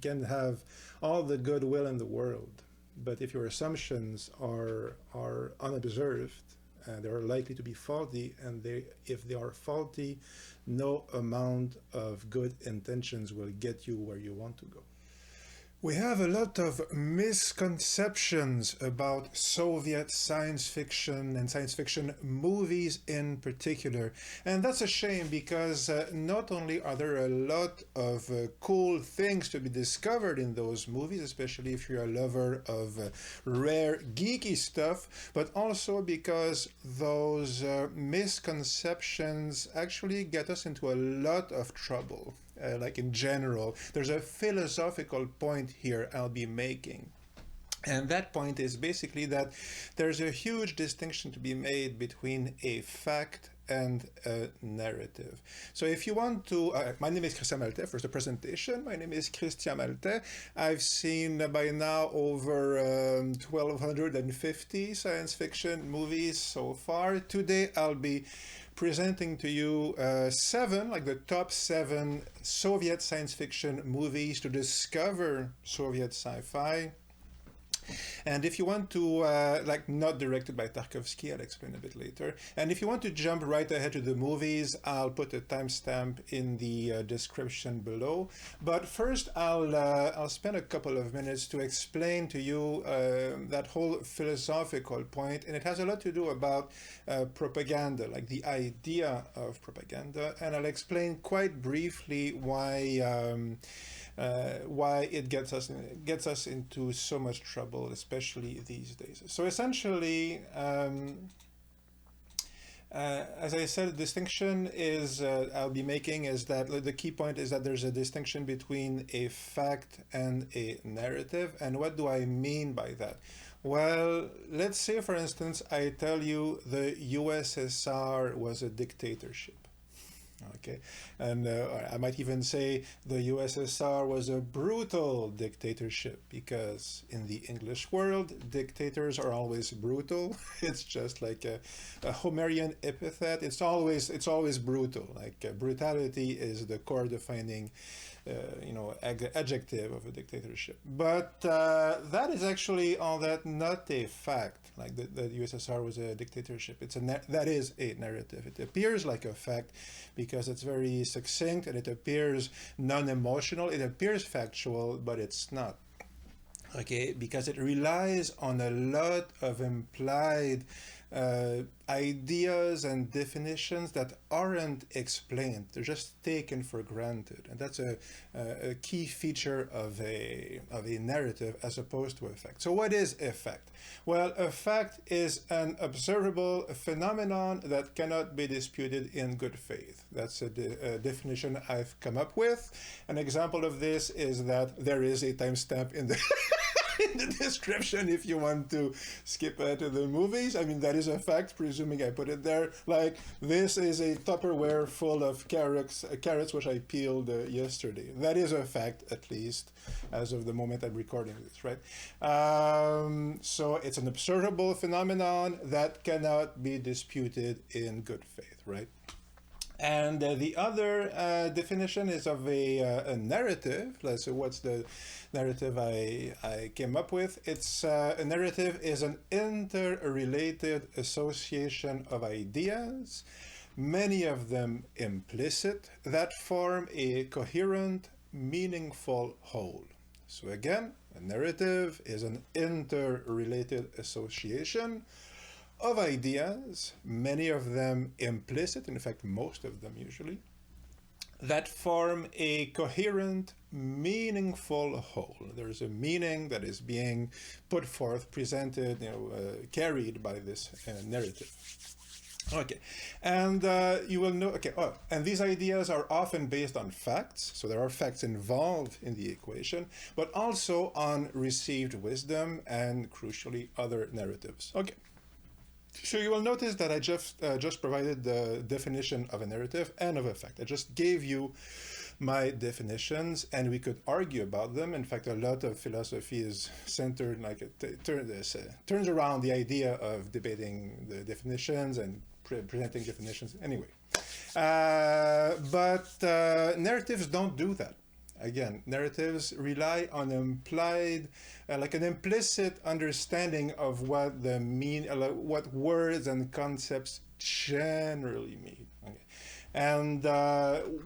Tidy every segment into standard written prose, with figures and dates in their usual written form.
You can have all the goodwill in the world, but if your assumptions are unobserved, they're likely to be faulty, and if they are faulty, no amount of good intentions will get you where you want to go. We have a lot of misconceptions about Soviet science fiction and science fiction movies in particular. And that's a shame because not only are there a lot of cool things to be discovered in those movies, especially if you're a lover of rare geeky stuff, but also because those misconceptions actually get us into a lot of trouble. Like in general, there's a philosophical point here I'll be making. And that point is basically that there's a huge distinction to be made between a fact and a narrative. So if you want to, my name is Christian Maltais, first the presentation, my name is Christian Maltais. I've seen by now over 1,250 science fiction movies so far. Today I'll be presenting to you the top 7 Soviet science fiction movies to discover Soviet sci-fi. And if you want to, not directed by Tarkovsky, I'll explain a bit later. And if you want to jump right ahead to the movies, I'll put a timestamp in the description below. But first, I'll spend a couple of minutes to explain to you that whole philosophical point, and it has a lot to do about propaganda, like the idea of propaganda. And I'll explain quite briefly why it gets us into so much trouble, especially these days. So essentially, as I said, the distinction is I'll be making is that the key point is that there's a distinction between a fact and a narrative. And what do I mean by that? Well, let's say, for instance, I tell you the USSR was a dictatorship. Okay, and I might even say the USSR was a brutal dictatorship, because in the English world, dictators are always brutal. It's just like a Homerian epithet. It's always brutal. Like brutality is the core defining adjective of a dictatorship. But that is actually all that not a fact. Like the USSR was a dictatorship. That is a narrative. It appears like a fact because it's very succinct and it appears non-emotional. It appears factual, but it's not. Okay, because it relies on a lot of implied ideas and definitions that aren't explained. They're just taken for granted, and that's a key feature of a narrative as opposed to a fact. So what is a fact? Well, a fact is an observable phenomenon that cannot be disputed in good faith. That's a definition I've come up with. An example of this is that there is a timestamp in the in the description if you want to skip ahead to the movies. I mean, that is a fact, presuming I put it there. Like, this is a Tupperware full of carrots which I peeled yesterday. That is a fact, at least, as of the moment I'm recording this, right? So it's an observable phenomenon that cannot be disputed in good faith, right? And the other definition is of a narrative. So what's the narrative I came up with? It's a narrative is an interrelated association of ideas, many of them implicit, that form a coherent, meaningful whole. So again, a narrative is an interrelated association of ideas, many of them implicit, in fact most of them usually, that form a coherent, meaningful whole. There's a meaning that is being put forth, presented, carried by this narrative. Okay, and you will know, and these ideas are often based on facts, so there are facts involved in the equation, but also on received wisdom and, crucially, other narratives. Okay. So you will notice that I just provided the definition of a narrative and of a fact. I just gave you my definitions, and we could argue about them. In fact, a lot of philosophy is centered, turns around the idea of debating the definitions and presenting definitions. Anyway, but narratives don't do that. Again, narratives rely on implied, like an implicit understanding of what the what words and concepts generally mean. Okay. And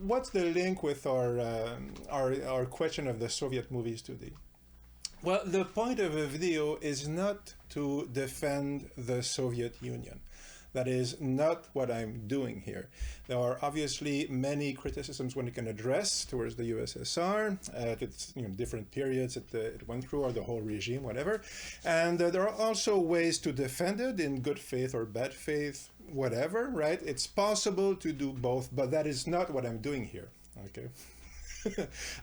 what's the link with our question of the Soviet movies today? Well, the point of a video is not to defend the Soviet Union. That is not what I'm doing here. There are obviously many criticisms one can address towards the USSR at its different periods it went through, or the whole regime, whatever. And there are also ways to defend it in good faith or bad faith, whatever, right? It's possible to do both, but that is not what I'm doing here, okay?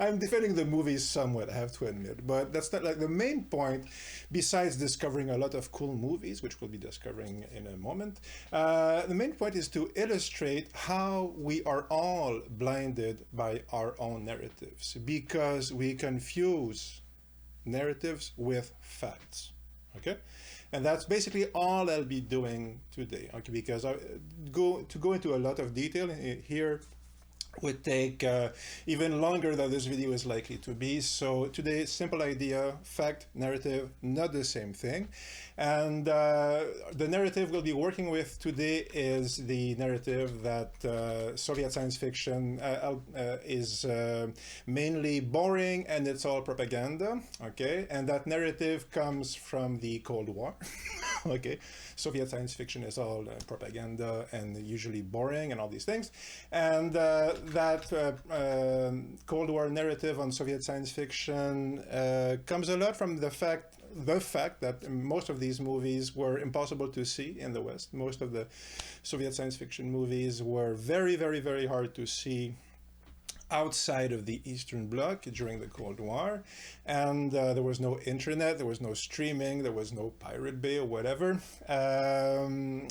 I'm defending the movies somewhat, I have to admit, but that's not like the main point. Besides discovering a lot of cool movies, which we'll be discovering in a moment, the main point is to illustrate how we are all blinded by our own narratives because we confuse narratives with facts. Okay, and that's basically all I'll be doing today. Okay, because to go into a lot of detail here would take even longer than this video is likely to be. So today, simple idea, fact, narrative, not the same thing. And the narrative we'll be working with today is the narrative that Soviet science fiction is mainly boring and it's all propaganda, okay? And that narrative comes from the Cold War, okay? Soviet science fiction is all propaganda and usually boring and all these things. And that Cold War narrative on Soviet science fiction comes a lot from the fact that most of these movies were impossible to see in the West. Most of the Soviet science fiction movies were very, very, very hard to see outside of the Eastern Bloc during the Cold War, and there was no internet, there was no streaming, there was no Pirate Bay or whatever.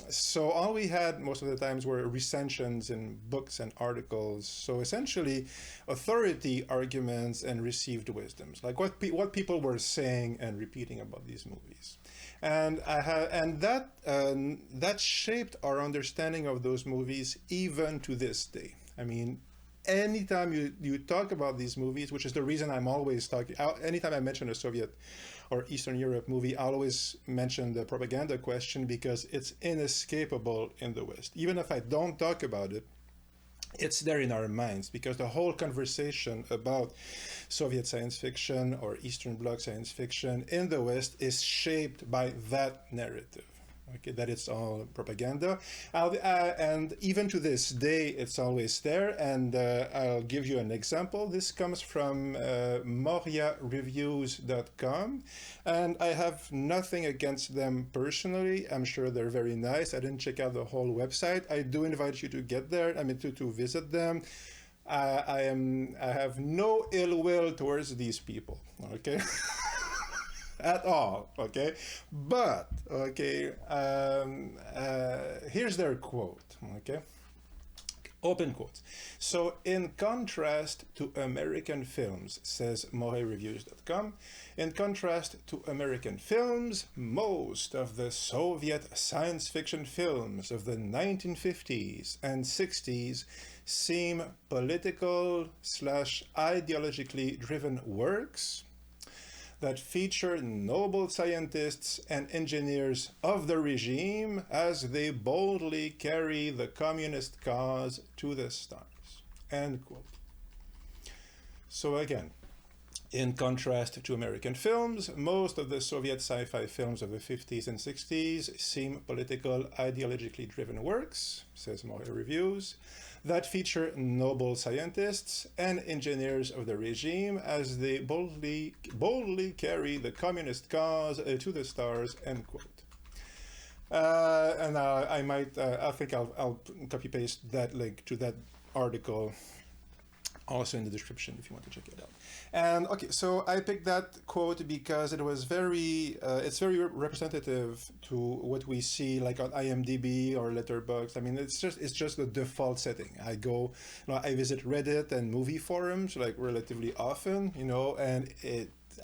So all we had most of the times were recensions in books and articles. So essentially, authority arguments and received wisdoms, like what people were saying and repeating about these movies. And that shaped our understanding of those movies even to this day. I mean, anytime you talk about these movies, which is the reason I'm always talking, anytime I mention a Soviet or Eastern Europe movie, I always mention the propaganda question because it's inescapable in the West. Even if I don't talk about it, it's there in our minds because the whole conversation about Soviet science fiction or Eastern Bloc science fiction in the West is shaped by that narrative. Okay, that it's all propaganda, and even to this day, it's always there. And I'll give you an example. This comes from MoriaReviews.com, and I have nothing against them personally. I'm sure they're very nice. I didn't check out the whole website. I do invite you to get there. I mean, to visit them. I have no ill will towards these people. Okay. At all, okay? But, okay, here's their quote, okay? Open quotes. So, in contrast to American films, says MoriaReviews.com, in contrast to American films, most of the Soviet science fiction films of the 1950s and 60s seem political/ideologically driven works that feature noble scientists and engineers of the regime as they boldly carry the communist cause to the stars. End quote. So again, in contrast to American films, most of the Soviet sci-fi films of the 50s and 60s seem political, ideologically driven works, says Moria Reviews, that feature noble scientists and engineers of the regime as they boldly carry the communist cause to the stars, end quote. I think I'll copy paste that link to that article also in the description if you want to check it out. And okay, so I picked that quote because it was it's very representative to what we see like on IMDb or Letterboxd. I mean, it's just the default setting. I visit Reddit and movie forums like relatively often, and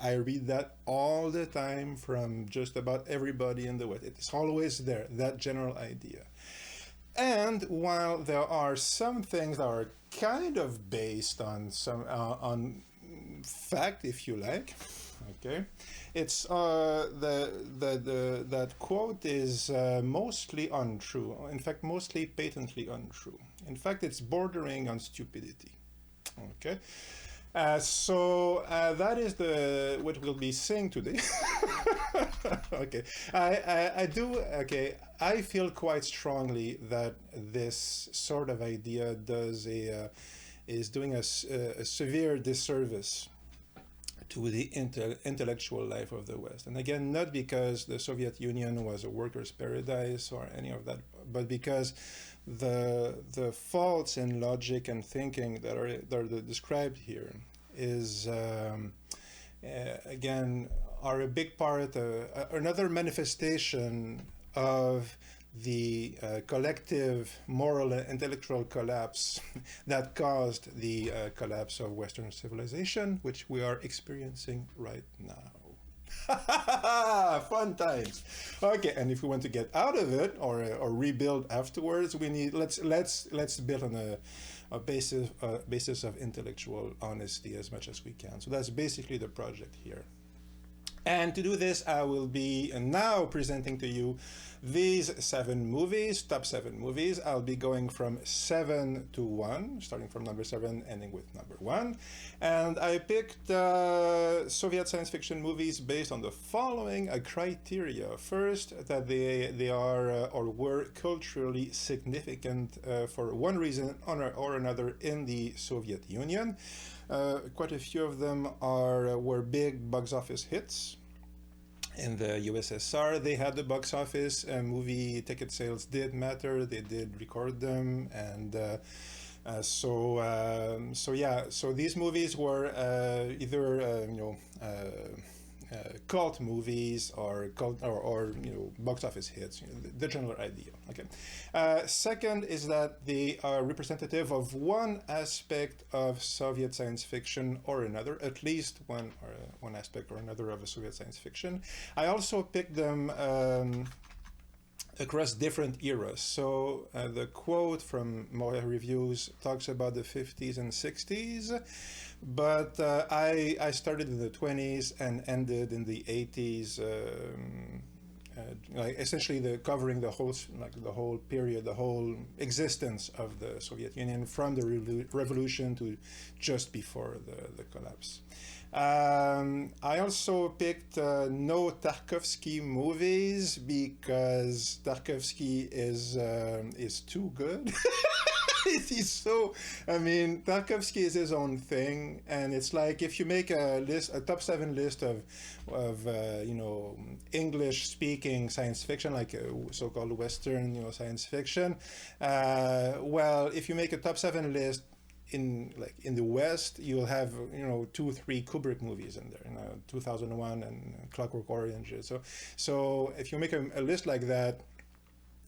I read that all the time from just about everybody in the West. It's always there, that general idea. And while there are some things that are kind of based on fact, if you like. Okay, it's that quote is mostly untrue. In fact, mostly patently untrue. In fact, it's bordering on stupidity. Okay. That is what we'll be saying today. Okay, I feel quite strongly that this sort of idea is doing a severe disservice to the intellectual life of the West. And again, not because the Soviet Union was a worker's paradise or any of that, but because the faults in logic and thinking that are described here is again are a big part another manifestation of the collective moral and intellectual collapse that caused the collapse of Western civilization, which we are experiencing right now. Fun times. Okay, and if we want to get out of it or rebuild afterwards, we need let's build on a basis of intellectual honesty as much as we can. So that's basically the project here. And to do this, I will be now presenting to you these top 7 movies. I'll be going from 7 to 1, starting from number 7, ending with number 1. And I picked Soviet science fiction movies based on the following criteria. First, that they are or were culturally significant for one reason or another in the Soviet Union. Quite a few of them were big box office hits. In the USSR, they had the box office. Movie ticket sales did matter. They did record them, and so these movies were either cult movies or box office hits. The general idea. Okay. Second is that they are representative of one aspect of Soviet science fiction or another, at least one aspect or another of a Soviet science fiction. I also picked them across different eras. So the quote from Moria Reviews talks about the 50s and 60s, but I started in the 20s and ended in the 80s, essentially covering the whole period, the whole existence of the Soviet Union from the revolution to just before the collapse. I also picked no Tarkovsky movies because Tarkovsky is too good. He's so, Tarkovsky is his own thing, and it's like if you make a top 7 list of English speaking science fiction, like so-called Western science fiction. Well, if you make a top 7 list in the West, you'll have 2-3 Kubrick movies in there, 2001 and Clockwork Orange. So if you make a list like that,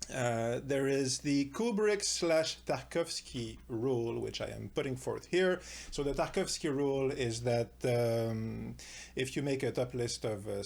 there is the Kubrick/Tarkovsky rule, which I am putting forth here. So the Tarkovsky rule is that if you make a top list of a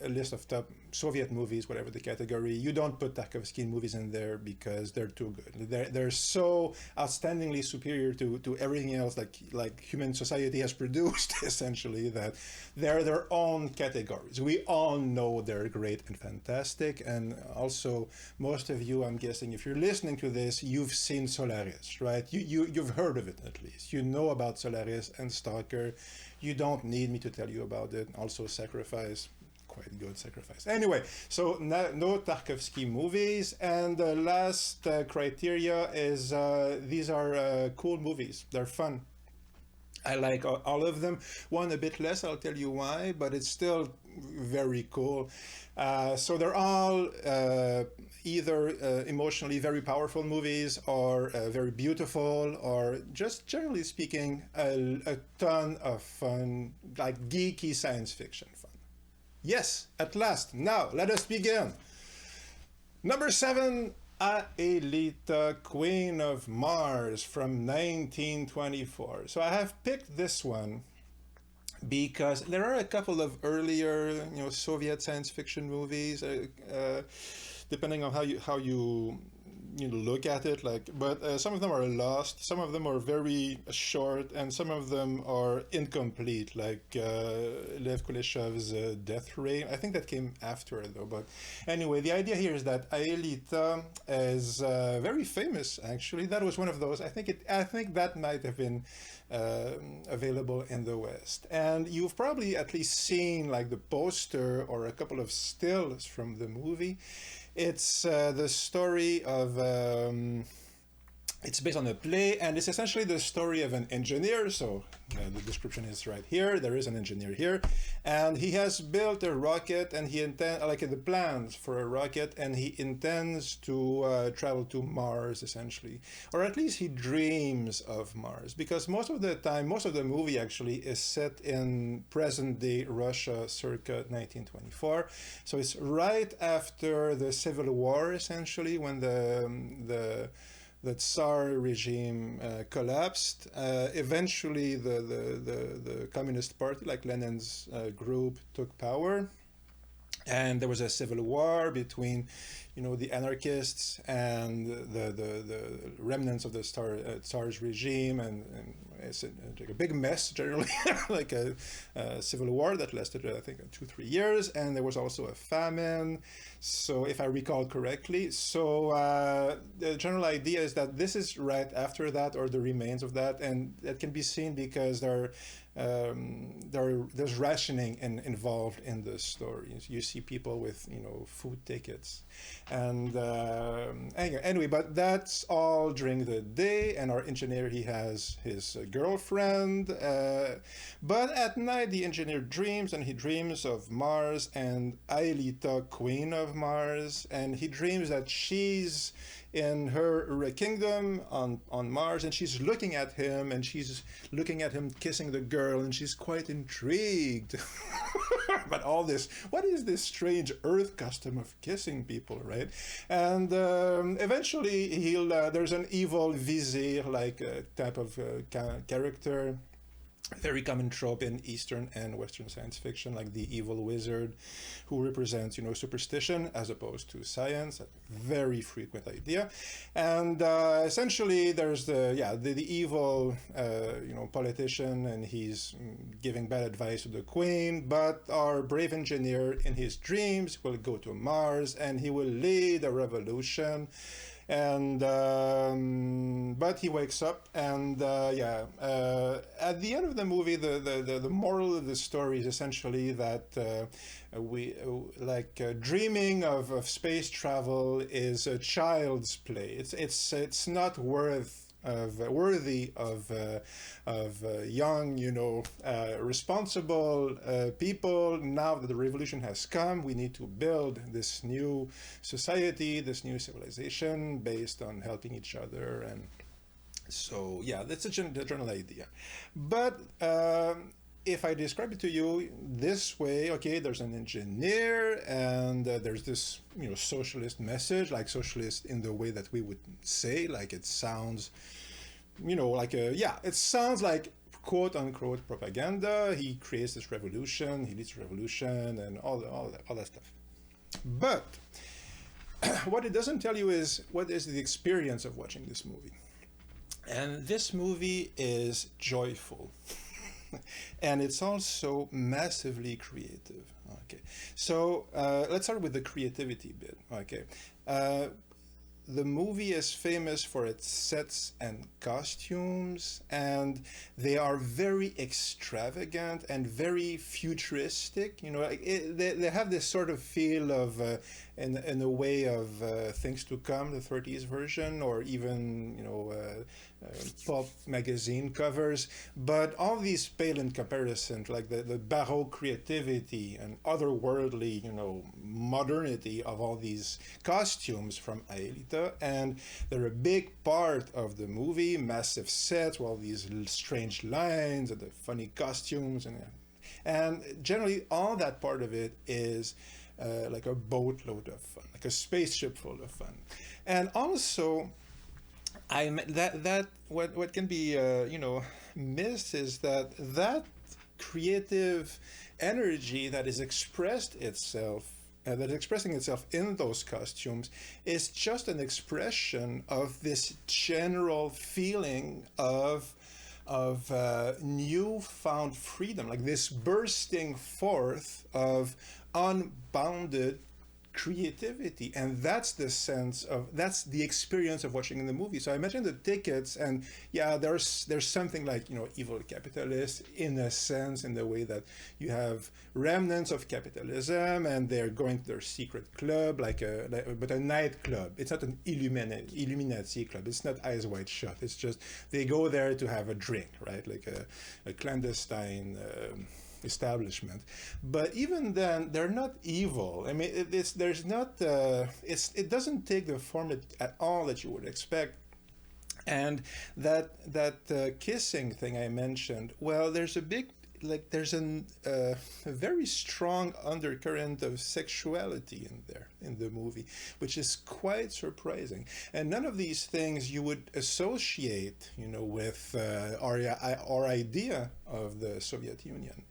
list of top Soviet movies, whatever the category, you don't put Tarkovsky movies in there because they're too good. They're so outstandingly superior to everything else like human society has produced, essentially, that they're their own categories. We all know they're great and fantastic, and also most of you, I'm guessing, if you're listening to this, you've seen Solaris, right? You've heard of it at least. You know about Solaris and Stalker. You don't need me to tell you about it. Also Sacrifice, quite good Sacrifice. Anyway, so no Tarkovsky movies. And the last criteria is these are cool movies. They're fun. I like all of them. One a bit less, I'll tell you why, but it's still very cool. So they're all either emotionally very powerful movies or very beautiful, or just generally speaking, a ton of fun, like geeky science fiction fun. Yes, at last. Now, let us begin. Number 7, Aelita, Queen of Mars from 1924. So I have picked this one because there are a couple of earlier, Soviet science fiction movies, depending on how you look at it like, but some of them are lost, some of them are very short, and some of them are incomplete, like Lev Kuleshov's Death Ray. I think that came after though. But anyway, the idea here is that Aelita is very famous. Actually, that was one of those. I think that might have been available in the West, and you've probably at least seen like the poster or a couple of stills from the movie. It's the story of it's based on a play, and it's essentially the story of an engineer. So the description is right here. There is an engineer here, and he has built a rocket, and he intends, like the plans for a rocket, and he intends to travel to Mars, essentially, or at least he dreams of Mars, because most of the time, most of the movie actually is set in present-day Russia, circa 1924. So it's right after the Civil War, essentially, when the Tsar regime collapsed. Eventually, the Communist Party, like Lenin's group, took power, and there was a civil war between, the anarchists and the remnants of the Tsar's regime, and it's like a big mess generally, like a civil war that lasted, I think, 2-3 years, and there was also a famine. So, if I recall correctly, the general idea is that this is right after that, or the remains of that, and that can be seen because there's rationing involved in the story. You see people with food tickets, and anyway, but that's all during the day. And our engineer, he has his girlfriend, but at night the engineer dreams, and he dreams of Mars and Aelita, queen of Mars, and he dreams that she's in her kingdom on Mars, and she's looking at him, and she's looking at him kissing the girl, and she's quite intrigued. But all this, what is this strange Earth custom of kissing people, right? And eventually there's an evil vizier, like type of character, very common trope in Eastern and Western science fiction, like the evil wizard who represents, superstition as opposed to science. A very frequent idea. And essentially, there's the evil, politician, and he's giving bad advice to the queen. But our brave engineer, in his dreams, will go to Mars, and he will lead a revolution. And but he wakes up, and at the end of the movie, the moral of the story is essentially that dreaming of space travel is a child's play. It's not worthy of young, responsible people. Now that the revolution has come, we need to build this new society, this new civilization based on helping each other. And so, that's the general idea. But if I describe it to you this way, okay, there's an engineer, and there's this, socialist message, like socialist in the way that we would say, like it sounds, it sounds like quote unquote propaganda. He creates this revolution, he leads a revolution, and all that stuff. But what it doesn't tell you is what is the experience of watching this movie. And this movie is joyful. And it's also massively creative. Okay, so let's start with the creativity bit. Okay, the movie is famous for its sets and costumes, and they are very extravagant and very futuristic. They have this sort of feel of, in a way, of things to come, the 30s version, or even pulp magazine covers. But all these pale in comparison to like the Baroque creativity and otherworldly, modernity of all these costumes from Aelita. And they're a big part of the movie. Massive sets, all these strange lines and the funny costumes, and generally all that part of it is like a boatload of fun, like a spaceship full of fun. And also, what can be missed is that creative energy that is expressed itself that is expressing itself in those costumes is just an expression of this general feeling of newfound freedom, like this bursting forth of unbounded creativity. And that's the sense of, that's the experience of watching in the movie. So I imagine the tickets, and yeah, there's something like, you know, evil capitalist in a sense, in the way that you have remnants of capitalism and they're going to their secret club, but a nightclub. It's not an Illuminati club. It's not Eyes Wide Shut. It's just they go there to have a drink, right? Like a clandestine establishment. But even then, they're not evil. I mean, it doesn't take the form at all that you would expect. And that kissing thing I mentioned, well, there's a big, like, there's a very strong undercurrent of sexuality in there in the movie, which is quite surprising. And none of these things you would associate, you know, with our idea of the Soviet Union.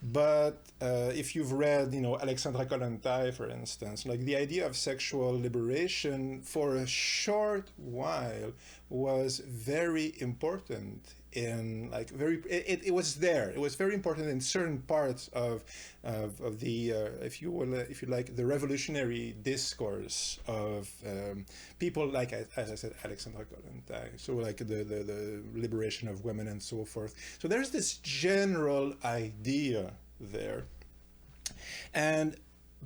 But if you've read, you know, Alexandra Kollontai, for instance, like, the idea of sexual liberation for a short while was very important in, like, it was there. It was very important in certain parts of the if you like, the revolutionary discourse of people like, as I said, Alexandra Kollontai. So like the liberation of women and so forth. So there's this general idea there. And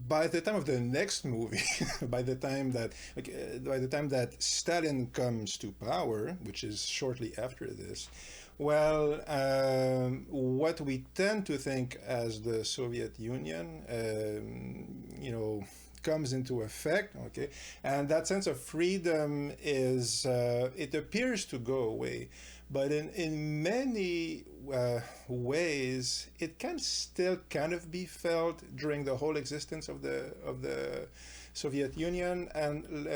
by the time of the next movie, by the time that Stalin comes to power, which is shortly after this, well, what we tend to think as the Soviet Union, you know, comes into effect, okay, and that sense of freedom is, it appears to go away, but in many ways, it can still kind of be felt during the whole existence of the Soviet Union. And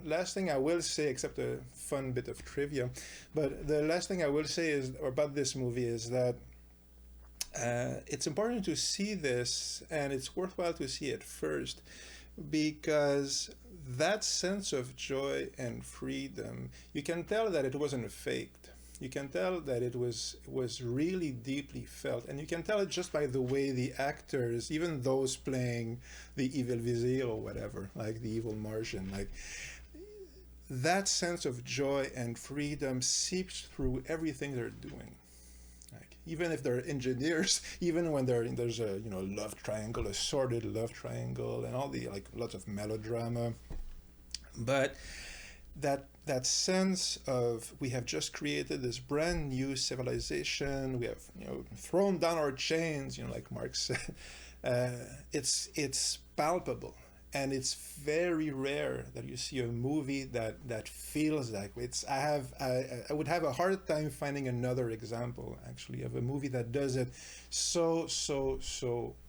last thing I will say, except a fun bit of trivia, but the last thing I will say is about this movie is that it's important to see this, and it's worthwhile to see it first, because that sense of joy and freedom, you can tell that it wasn't faked. You can tell that it was really deeply felt, and you can tell it just by the way the actors, even those playing the evil vizier or whatever, like the evil Martian, like, that sense of joy and freedom seeps through everything they're doing. Like, even if they're engineers, even when there's a, you know, love triangle, a sordid love triangle, and all the, like, lots of melodrama, but that sense of, we have just created this brand new civilization, we have, you know, thrown down our chains, you know, like Marx said, it's palpable, and it's very rare that you see a movie that feels that way. I would have a hard time finding another example, actually, of a movie that does it so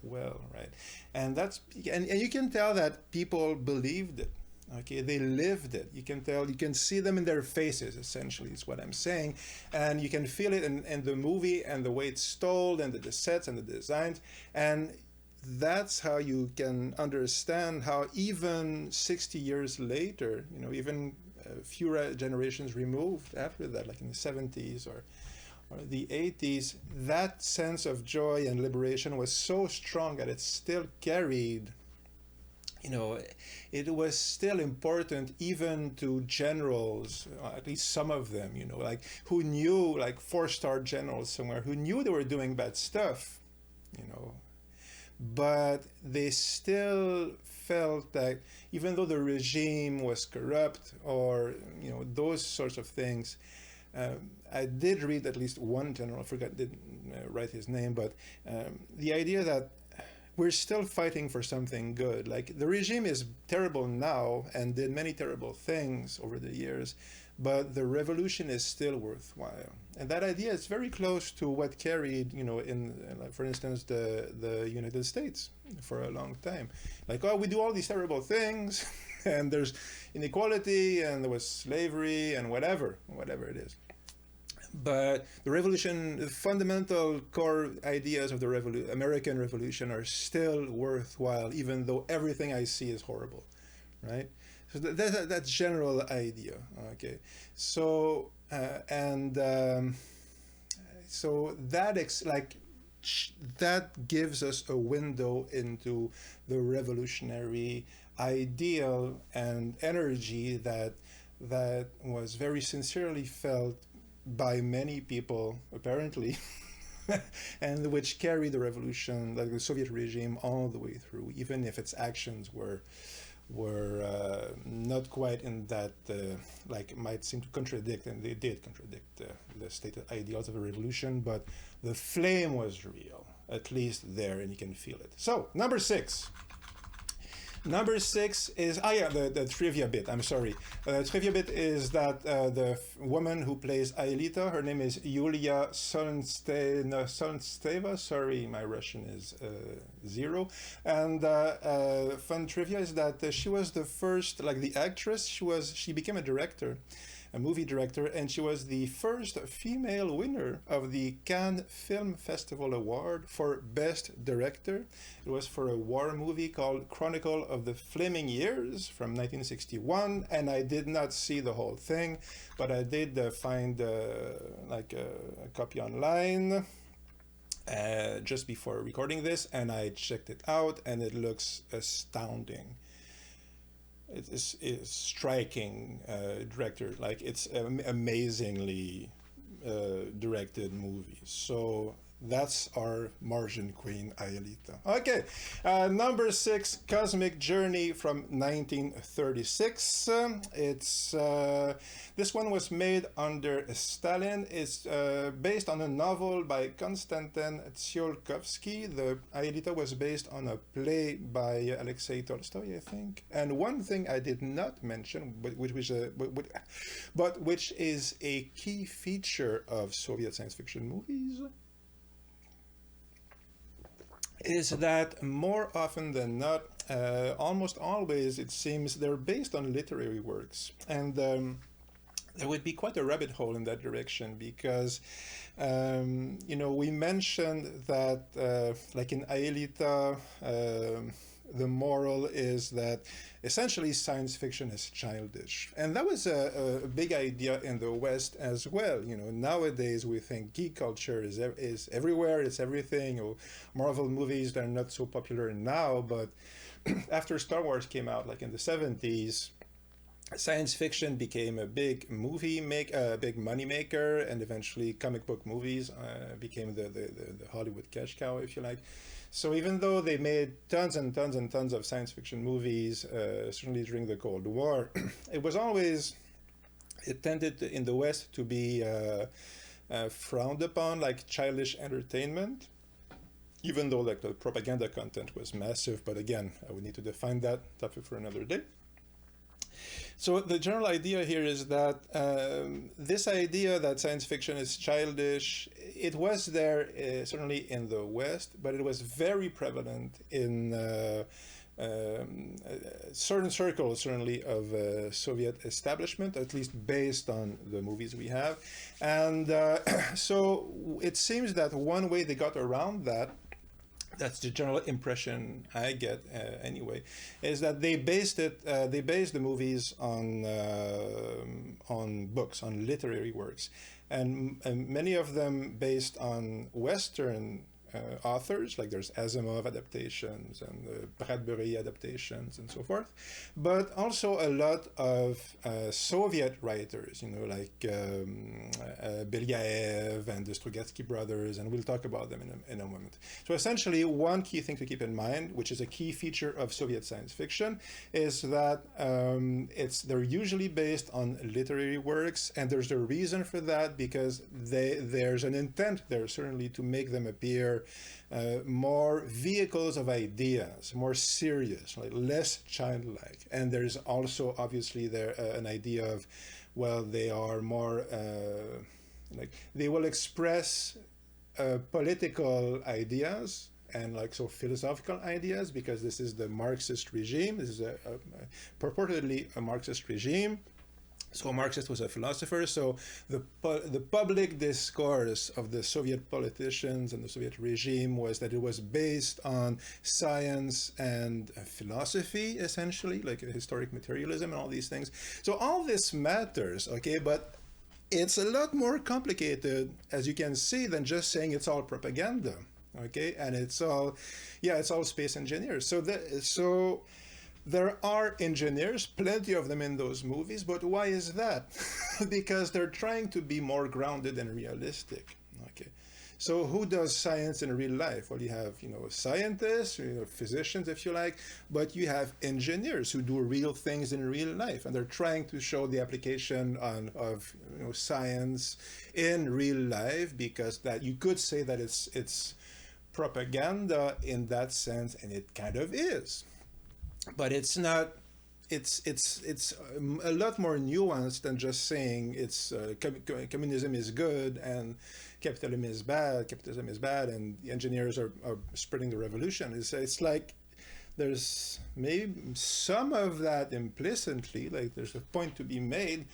well, right? And and you can tell that people believed it. Okay, they lived it. You can tell, you can see them in their faces, essentially, is what I'm saying. And you can feel it in the movie, and the way it's told, and the sets and the designs. And that's how you can understand how even 60 years later, you know, even a few generations removed after that, like in the 70s or the 80s, that sense of joy and liberation was so strong that it still carried, you know, it was still important even to generals, at least some of them, you know, like, who knew, like 4-star generals somewhere, who knew they were doing bad stuff, you know, but they still felt that even though the regime was corrupt, or, you know, those sorts of things, I did read at least one general, I forgot, didn't write his name, but the idea that we're still fighting for something good. Like, the regime is terrible now and did many terrible things over the years, but the revolution is still worthwhile. And that idea is very close to what carried, you know, in, for instance, the United States for a long time. Like, oh, we do all these terrible things, and there's inequality, and there was slavery, and whatever it is. But the revolution, the fundamental core ideas of the American Revolution are still worthwhile, even though everything I see is horrible, right? So that's general idea. Okay, so and so that that gives us a window into the revolutionary ideal and energy that was very sincerely felt by many people, apparently, and which carried the revolution, like the Soviet regime, all the way through, even if its actions were not quite in that, like, might seem to contradict, and they did contradict the stated ideals of a revolution, but the flame was real, at least there, and you can feel it. So, number 6. Number 6 is, the trivia bit, I'm sorry. Trivia bit is that the woman who plays Aelita, her name is Yulia Solnsteva, sorry, my Russian is 0. And fun trivia is that she was the first, like the actress, she became a director, a movie director, and she was the first female winner of the Cannes Film Festival Award for Best Director. It was for a war movie called Chronicle of the Flaming Years from 1961, and I did not see the whole thing, but I did find like a copy online just before recording this, and I checked it out, and it looks astounding. It's striking director, like it's amazingly directed movie. So that's our Martian Queen Aelita. Okay, number 6, Cosmic Journey from 1936. It's this one was made under Stalin. It's based on a novel by Konstantin Tsiolkovsky. The Aelita was based on a play by Alexei Tolstoy, I think. And one thing I did not mention, but which is a key feature of Soviet science fiction movies, is that more often than not, almost always, it seems, they're based on literary works. And there would be quite a rabbit hole in that direction, because, we mentioned that, like in Aelita, the moral is that essentially science fiction is childish. And that was a big idea in the West as well. Nowadays we think geek culture is everywhere, it's everything. Marvel movies, they're not so popular now, but after Star Wars came out, like in the 70s, science fiction became a big big money maker, and eventually comic book movies became the Hollywood cash cow, if you like. So even though they made tons and tons and tons of science fiction movies, certainly during the Cold War, it tended in the West to be frowned upon, like childish entertainment, even though like the propaganda content was massive. But again, I would need to define that topic for another day. So the general idea here is that this idea that science fiction is childish, it was there certainly in the West, but it was very prevalent in certain circles, certainly of Soviet establishment, at least based on the movies we have. And so it seems that one way they got around that, that's the general impression I get anyway, is that they based the movies on books, on literary works, and many of them based on Western authors, like there's Asimov adaptations and Bradbury adaptations and so forth, but also a lot of Soviet writers, like Belyaev and the Strugatsky brothers, and we'll talk about them in a moment. So essentially, one key thing to keep in mind, which is a key feature of Soviet science fiction, is that they're usually based on literary works, and there's a reason for that, because there's an intent there certainly to make them appear more vehicles of ideas, more serious, like less childlike. And there's also obviously there an idea of, well, they are more like they will express political ideas and philosophical ideas, because this is the Marxist regime. This is purportedly a Marxist regime. So Marxist was a philosopher. So the public discourse of the Soviet politicians and the Soviet regime was that it was based on science and philosophy, essentially, like historic materialism and all these things. So all this matters, okay, but it's a lot more complicated, as you can see, than just saying it's all propaganda, okay, and it's all, yeah, it's all space engineers. So there are engineers, plenty of them in those movies, but why is that? Because they're trying to be more grounded and realistic. Okay, so who does science in real life? Well, you have, scientists, physicians, if you like, but you have engineers who do real things in real life, and they're trying to show the application of science in real life, because that you could say that it's propaganda in that sense, and it kind of is. But it's not. It's a lot more nuanced than just saying communism is good and capitalism is bad. Capitalism is bad, and the engineers are spreading the revolution. It's like there's maybe some of that implicitly, like there's a point to be made,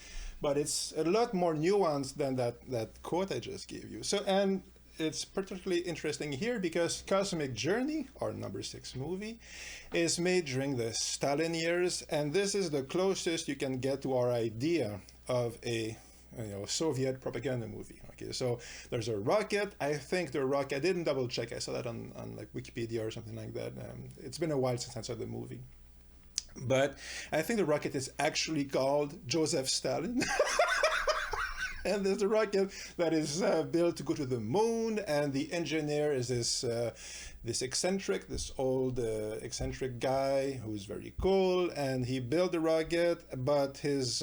but it's a lot more nuanced than that quote I just gave you. So, and it's particularly interesting here because Cosmic Journey, our number 6 movie, is made during the Stalin years, and this is the closest you can get to our idea of a Soviet propaganda movie. Okay, so there's a rocket. I think the rocket, I didn't double check, I saw that on like Wikipedia or something like that. It's been a while since I saw the movie. But I think the rocket is actually called Joseph Stalin. And there's a rocket that is built to go to the moon, and the engineer is this old eccentric guy who's very cool, and he built the rocket, but his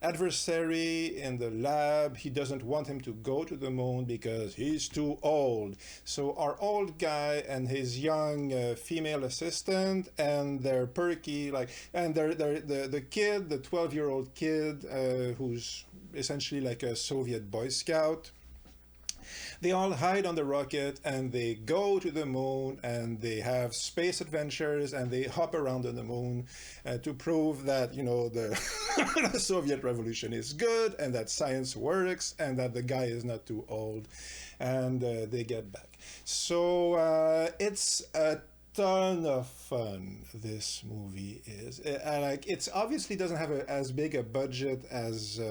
adversary in the lab, he doesn't want him to go to the moon because he's too old. So our old guy and his young female assistant, and their perky, and the kid, the 12-year-old kid, who's essentially like a Soviet Boy Scout. They all hide on the rocket and they go to the moon and they have space adventures and they hop around on the moon to prove that, the Soviet Revolution is good and that science works and that the guy is not too old, and they get back. So it's a ton of fun, this movie is. It's obviously doesn't have as big a budget as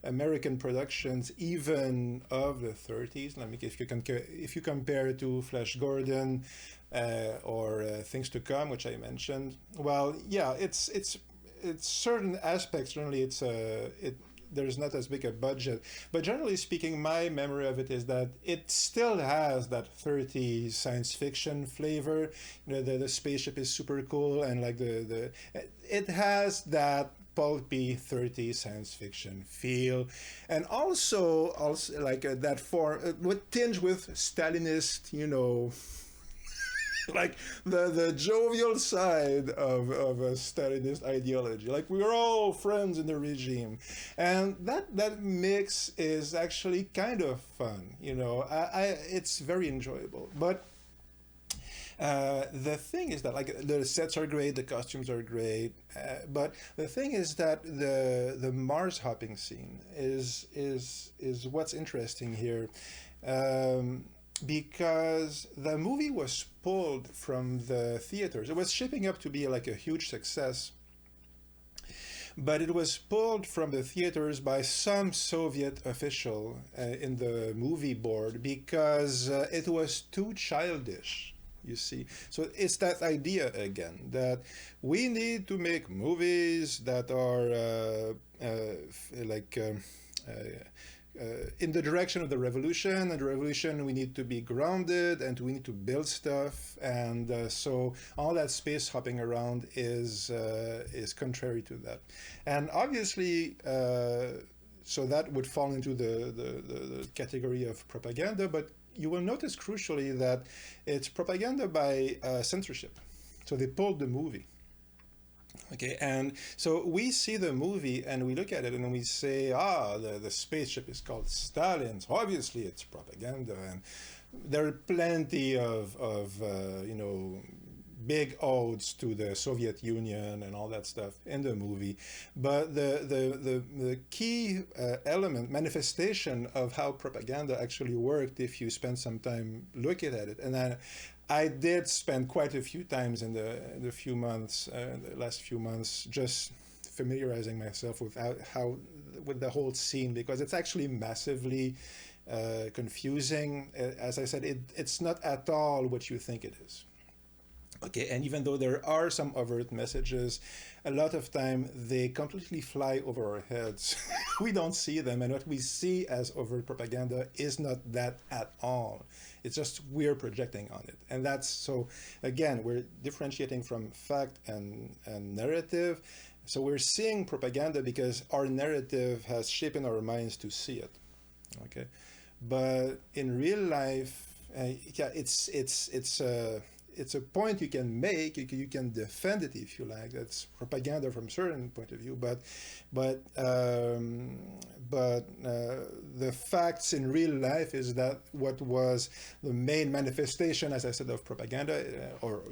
American productions, even of the 30s. If you compare it to Flash Gordon or Things to Come, which I mentioned, well, yeah, it's certain aspects. Generally, there's not as big a budget, but generally speaking, my memory of it is that it still has that 30s science fiction flavor. The spaceship is super cool, and like it has that pulpy 30s science fiction feel, and also like that form with tinge with Stalinist, like the jovial side of a Stalinist ideology. Like, we are all friends in the regime, and that mix is actually kind of fun. It's very enjoyable. But the thing is that, like, the sets are great, the costumes are great, but the thing is that the Mars hopping scene is what's interesting here. Because the movie was pulled from the theaters. It was shaping up to be like a huge success, but it was pulled from the theaters by some Soviet official in the movie board because it was too childish, you see. So it's that idea again, that we need to make movies that are in the direction of the revolution, and the revolution, we need to be grounded and we need to build stuff, and so all that space hopping around is contrary to that, and obviously so that would fall into the category of propaganda. But you will notice crucially that it's propaganda by censorship. So they pulled the movie. Okay, and so we see the movie and we look at it and we say, the spaceship is called Stalin, so obviously it's propaganda, and there are plenty of big odes to the Soviet Union and all that stuff in the movie. But the key element, manifestation of how propaganda actually worked, if you spend some time looking at it, and I did spend quite a few times in the few months, the last few months, just familiarizing myself with how with the whole scene, because it's actually massively confusing. As I said, it's not at all what you think it is. Okay, and even though there are some overt messages, a lot of time they completely fly over our heads. We don't see them, and what we see as overt propaganda is not that at all. It's just we're projecting on it. And that's, so again, we're differentiating from fact and narrative. So we're seeing propaganda because our narrative has shaped our minds to see it. Okay, but in real life, yeah, it's a point you can make. You can defend it if you like. That's propaganda from a certain point of view. But the facts in real life is that what was the main manifestation, as I said, of propaganda, or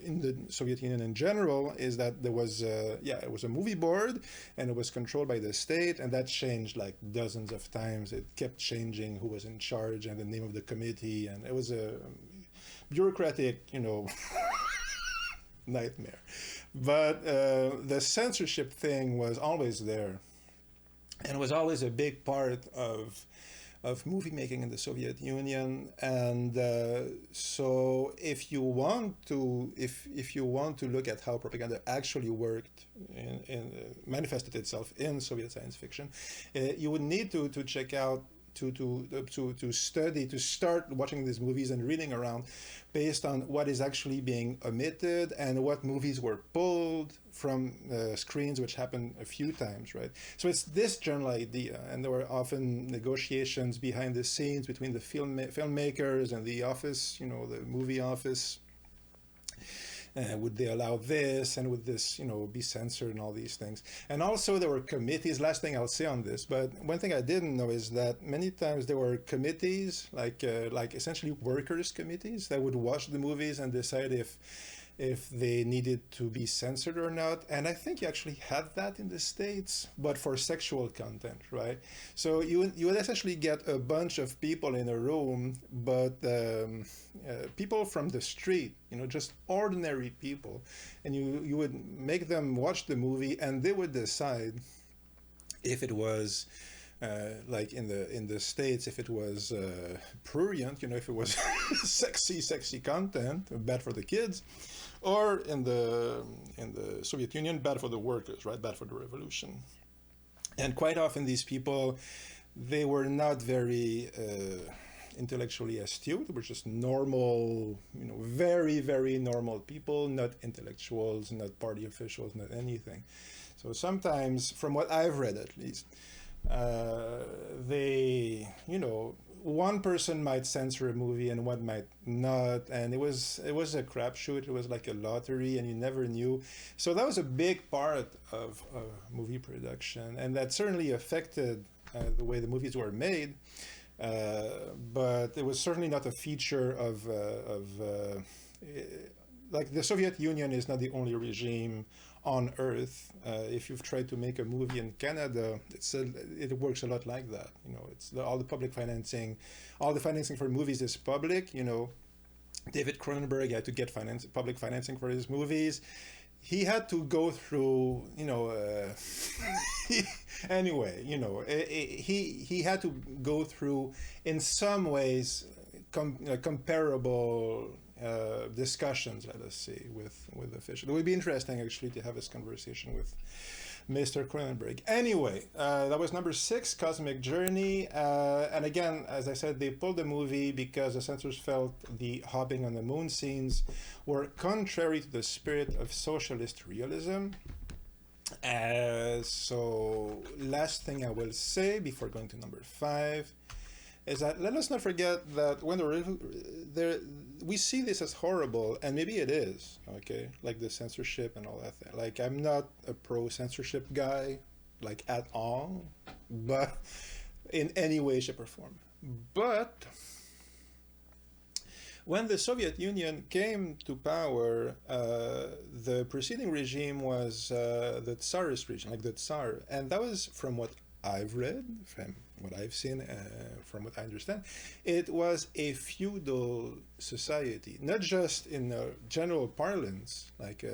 in the Soviet Union in general, is that there was it was a movie board, and it was controlled by the state, and that changed like dozens of times. It kept changing who was in charge and the name of the committee, and it was a bureaucratic, nightmare. But the censorship thing was always there, and was always a big part of movie making in the Soviet Union. And so if you want to look at how propaganda actually worked and manifested itself in Soviet science fiction, you would need to check out, to study, to start watching these movies and reading around based on what is actually being omitted and what movies were pulled from screens, which happened a few times, right? So it's this general idea, and there were often negotiations behind the scenes between the filmmakers and the office, the movie office. Would they allow this, and would this, be censored, and all these things. And also there were committees. Last thing I'll say on this, but one thing I didn't know is that many times there were committees, like essentially workers' committees, that would watch the movies and decide if they needed to be censored or not. And I think you actually had that in the States, but for sexual content, right? So you would essentially get a bunch of people in a room, but people from the street, just ordinary people, and you would make them watch the movie, and they would decide if it was like in the States, if it was prurient, if it was sexy content, bad for the kids, or in the Soviet Union, bad for the workers, right? Bad for the revolution. And quite often these people, they were not very intellectually astute. They were just normal, very, very normal people, not intellectuals, not party officials, not anything. So sometimes, from what I've read at least, they, one person might censor a movie and one might not, and it was a crapshoot. It was like a lottery, and you never knew. So that was a big part of movie production, and that certainly affected the way the movies were made. But it was certainly not a feature of like the Soviet Union is not the only regime on Earth. If you've tried to make a movie in Canada, it works a lot like that. It's all the public financing, all the financing for movies is public. David Cronenberg had to get public financing for his movies. He had to go through, anyway, he had to go through, in some ways, comparable discussions, let us say, with officials. It would be interesting, actually, to have this conversation with Mr. Cronenberg. Anyway, that was number 6, Cosmic Journey. And again, as I said, they pulled the movie because the censors felt the hopping on the moon scenes were contrary to the spirit of socialist realism. So, last thing I will say before going to number 5 is that let us not forget that when we see this as horrible, and maybe it is, okay, like the censorship and all that thing. Like, I'm not a pro-censorship guy, like, at all, but in any way, shape, or form. But When the Soviet Union came to power, the preceding regime was the Tsarist regime, like the Tsar, and that was, from what I've read, from what I've seen, from what I understand, it was a feudal society, not just in general parlance, like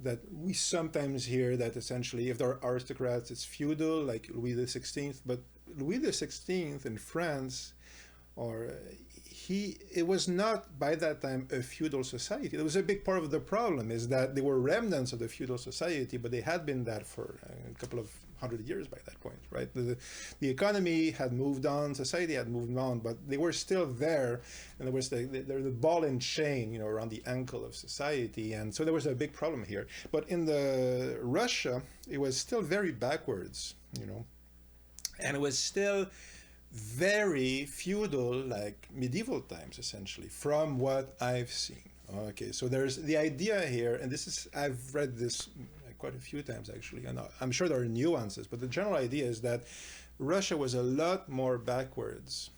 that we sometimes hear that essentially if there are aristocrats, it's feudal, like Louis the XVI, but Louis the XVI in France, or it was not by that time a feudal society. It was a big part of the problem is that they were remnants of the feudal society, but they had been that for a couple of 100 years by that point, right? The economy had moved on, society had moved on, but they were still there, and there was the ball and chain, you know, around the ankle of society, and so there was a big problem here. But in the Russia, it was still very backwards, you know, and it was still very feudal, like medieval times, essentially, from what I've seen. Okay, so there's the idea here, and this is, I've read this quite a few times actually, and I'm sure there are nuances, but the general idea is that Russia was a lot more backwards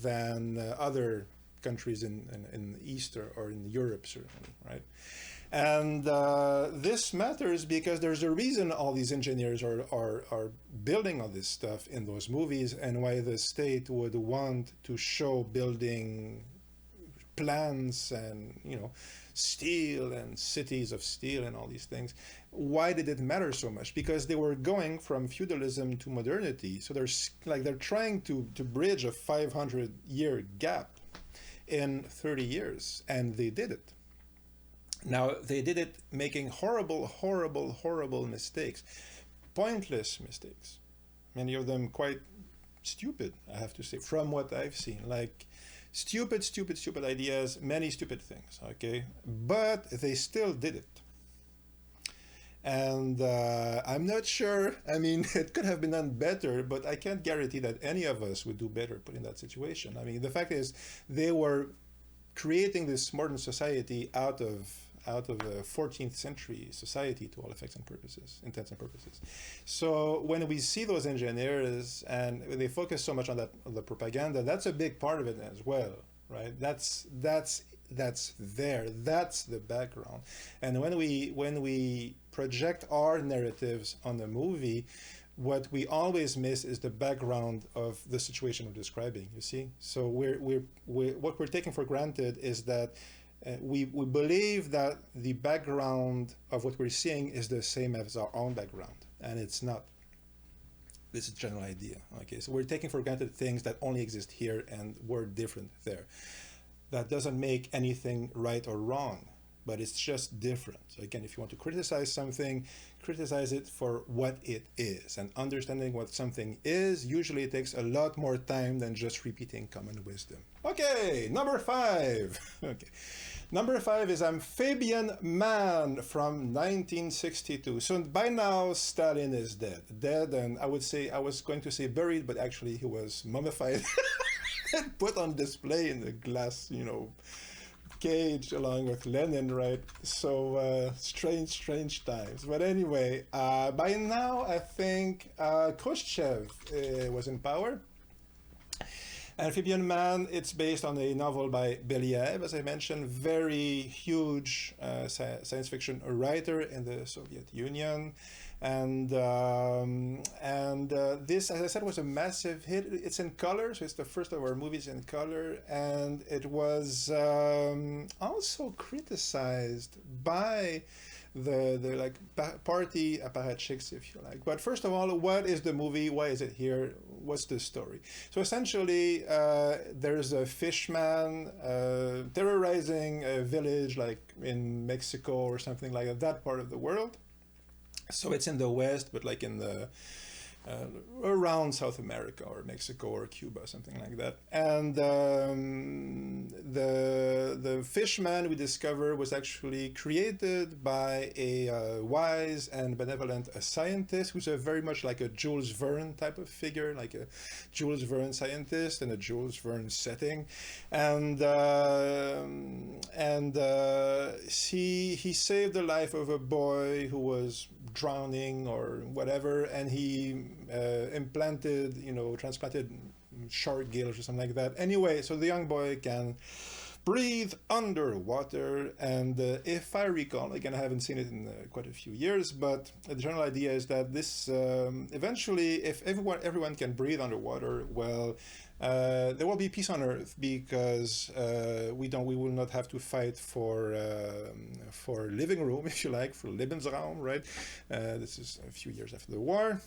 than other countries in East or in Europe, certainly, right? And this matters because there's a reason all these engineers are building all this stuff in those movies, and why the state would want to show building plans and, you know, steel and cities of steel and all these things. Why did it matter so much? Because they were going from feudalism to modernity. So they're trying to bridge a 500-year gap in 30 years, and they did it. Now, they did it making horrible, horrible, horrible mistakes, pointless mistakes, many of them quite stupid, I have to say, from what I've seen, like stupid ideas, many stupid things, okay? But they still did it. And I'm not sure, I mean, it could have been done better, but I can't guarantee that any of us would do better put in that situation. I mean, the fact is, they were creating this modern society out of a 14th century society to all effects and purposes, intents and purposes. So when we see those engineers and they focus so much on that, on the propaganda, that's a big part of it as well, right? That's there, that's the background. And when we project our narratives on the movie, what we always miss is the background of the situation we're describing, you see? So what we're taking for granted is that we believe that the background of what we're seeing is the same as our own background, and it's not. This is a general idea, okay? So we're taking for granted things that only exist here and we're different there. That doesn't make anything right or wrong, but it's just different. So again, if you want to criticize something, criticize it for what it is. And understanding what something is, usually it takes a lot more time than just repeating common wisdom. Okay, number 5. Okay. Number 5 is Amphibian Man from 1962. So by now, Stalin is dead, and I was going to say buried, but actually he was mummified and put on display in the glass, you know, cage along with Lenin, right? So strange times. But anyway, by now I think Khrushchev was in power. Amphibian Man, it's based on a novel by Belyaev, as I mentioned, very huge science fiction writer in the Soviet Union. And this, as I said, was a massive hit. It's in color, so it's the first of our movies in color, and it was also criticized by the like party apparatchiks, if you like. But first of all, what is the movie? Why is it here? What's the story? So essentially, there's a fishman terrorizing a village, like in Mexico or something like that part of the world. So it's in the West, but like in the around South America or Mexico or Cuba, something like that. And the fishman, we discover, was actually created by a wise and benevolent scientist who's very much like a Jules Verne type of figure, like a Jules Verne scientist in a Jules Verne setting. And he saved the life of a boy who was drowning or whatever, and he transplanted shark gills or something like that. Anyway, so the young boy can breathe underwater. And if I recall, again, I haven't seen it in quite a few years, but the general idea is that this eventually, if everyone can breathe underwater, well, there will be peace on Earth because we will not have to fight for living room, if you like, for Lebensraum, right? This is a few years after the war.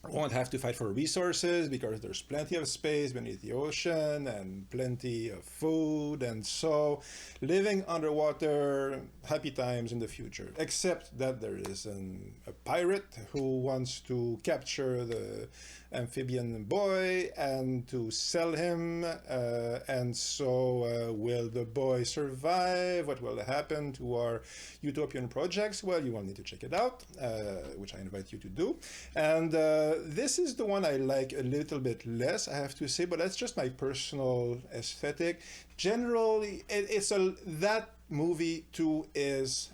Won't have to fight for resources because there's plenty of space beneath the ocean and plenty of food, and so living underwater, happy times in the future. Except that there is a pirate who wants to capture the amphibian boy and to sell him, and so will the boy survive? What will happen to our utopian projects? Well, you will need to check it out, which I invite you to do. And this is the one I like a little bit less, I have to say, but that's just my personal aesthetic. Generally, that movie too is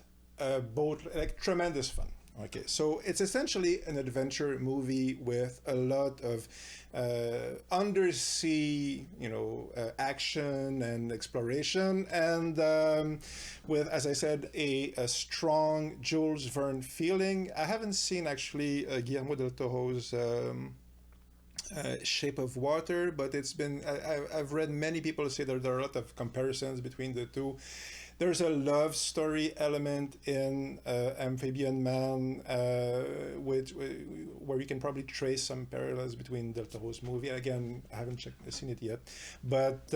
both like tremendous fun. Okay, so it's essentially an adventure movie with a lot of undersea, action and exploration, and with, as I said, a strong Jules Verne feeling. I haven't seen actually Guillermo del Toro's Shape of Water, but I've read many people say that there are a lot of comparisons between the two. There's a love story element in Amphibian Man, where you can probably trace some parallels between Del Toro's movie. Again, I haven't seen it yet, but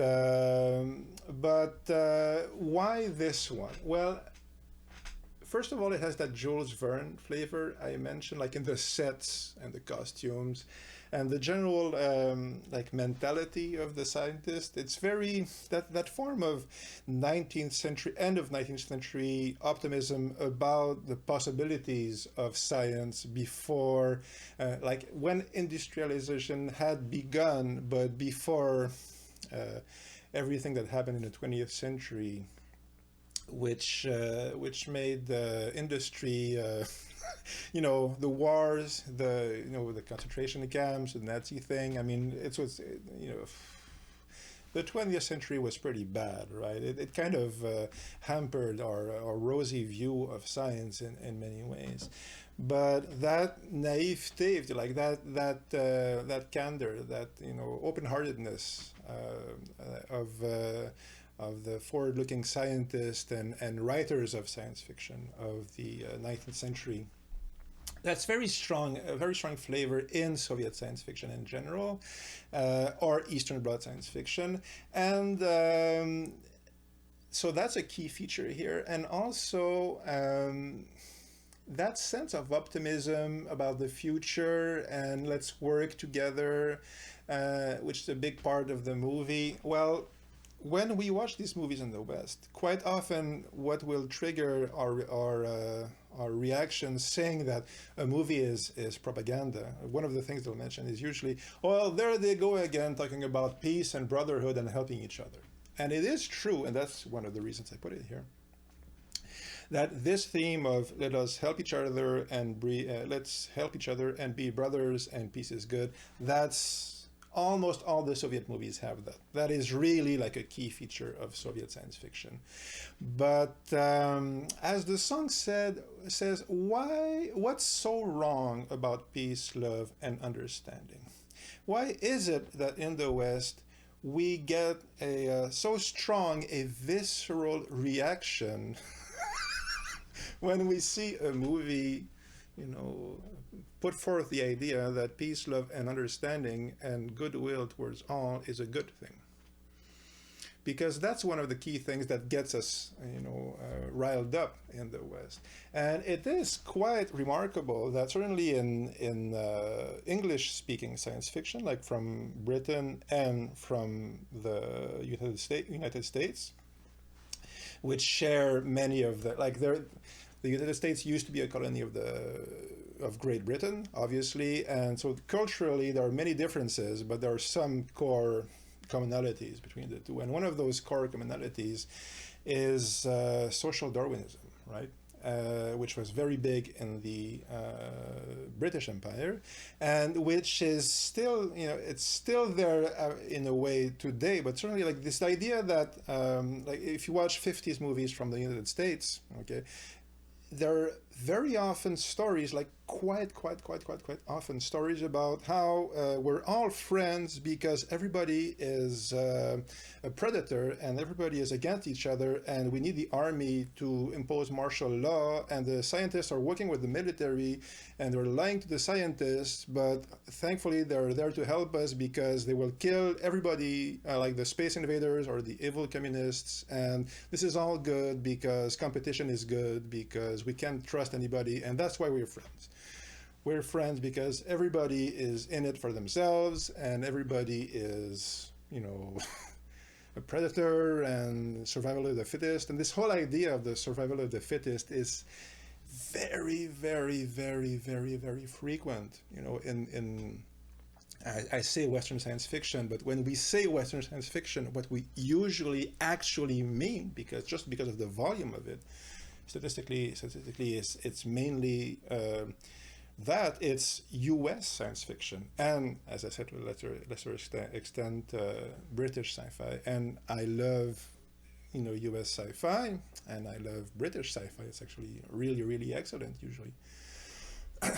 why this one? Well, first of all, it has that Jules Verne flavor I mentioned, like in the sets and the costumes, and the general mentality of the scientist. It's very that form of 19th century, end of 19th century optimism about the possibilities of science before, when industrialization had begun, but before everything that happened in the 20th century, which made the industry. The wars, the concentration camps, the Nazi thing. I mean, the 20th century was pretty bad, right? It kind of hampered our rosy view of science in many ways. But that naivete, like that candor, that open-heartedness of the forward-looking scientists and writers of science fiction of the 19th century. That's a very strong flavor in Soviet science fiction in general, or Eastern Bloc science fiction. And so that's a key feature here. And also that sense of optimism about the future and let's work together, which is a big part of the movie. Well, when we watch these movies in the West, quite often what will trigger our reactions saying that a movie is propaganda. One of the things they'll mention is usually, well, there they go again talking about peace and brotherhood and helping each other. And it is true, and that's one of the reasons I put it here, that this theme of let us help each other and let's help each other and be brothers and peace is good, that's almost all the Soviet movies have that. That is really like a key feature of Soviet science fiction. But as the song says, what's so wrong about peace, love, and understanding? Why is it that in the West we get so strong a visceral reaction when we see a movie, put forth the idea that peace, love, and understanding and goodwill towards all is a good thing? Because that's one of the key things that gets us, riled up in the West. And it is quite remarkable that certainly in English-speaking science fiction, like from Britain and from the United States, which share many of the United States used to be a colony of Great Britain, obviously, and so culturally there are many differences, but there are some core commonalities between the two. And one of those core commonalities is social Darwinism, right? which was very big in the British Empire, and which is still, it's still there in a way today. But certainly, like this idea that, like if you watch 50s movies from the United States, okay, there are very often stories, like quite often stories about how we're all friends because everybody is a predator and everybody is against each other, and we need the army to impose martial law, and the scientists are working with the military and they're lying to the scientists, but thankfully they're there to help us because they will kill everybody, like the space invaders or the evil communists, and this is all good because competition is good because we can't trust anybody, and that's why we're friends. We're friends because everybody is in it for themselves and everybody is, a predator and survival of the fittest. And this whole idea of the survival of the fittest is very frequent, I say Western science fiction, but when we say Western science fiction, what we usually actually mean, because of the volume of it, statistically it's mainly that it's US science fiction, and as I said, to a lesser extent British sci-fi. And I love US sci-fi, and I love British sci-fi. It's actually really excellent usually.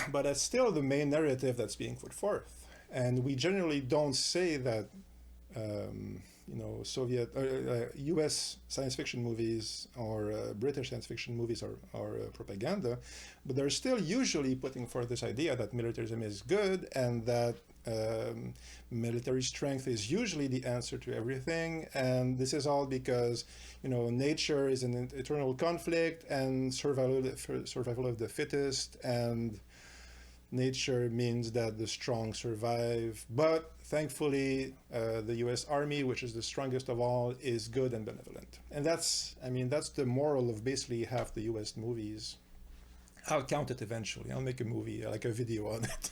But that's still the main narrative that's being put forth, and we generally don't say that Soviet US science fiction movies or British science fiction movies are propaganda, but they're still usually putting forth this idea that militarism is good and that military strength is usually the answer to everything, and this is all because nature is an eternal conflict and survival of the fittest, and nature means that the strong survive. But thankfully, the U.S. Army, which is the strongest of all, is good and benevolent. And that's the moral of basically half the U.S. movies. I'll count it eventually. I'll make a movie, like a video on it.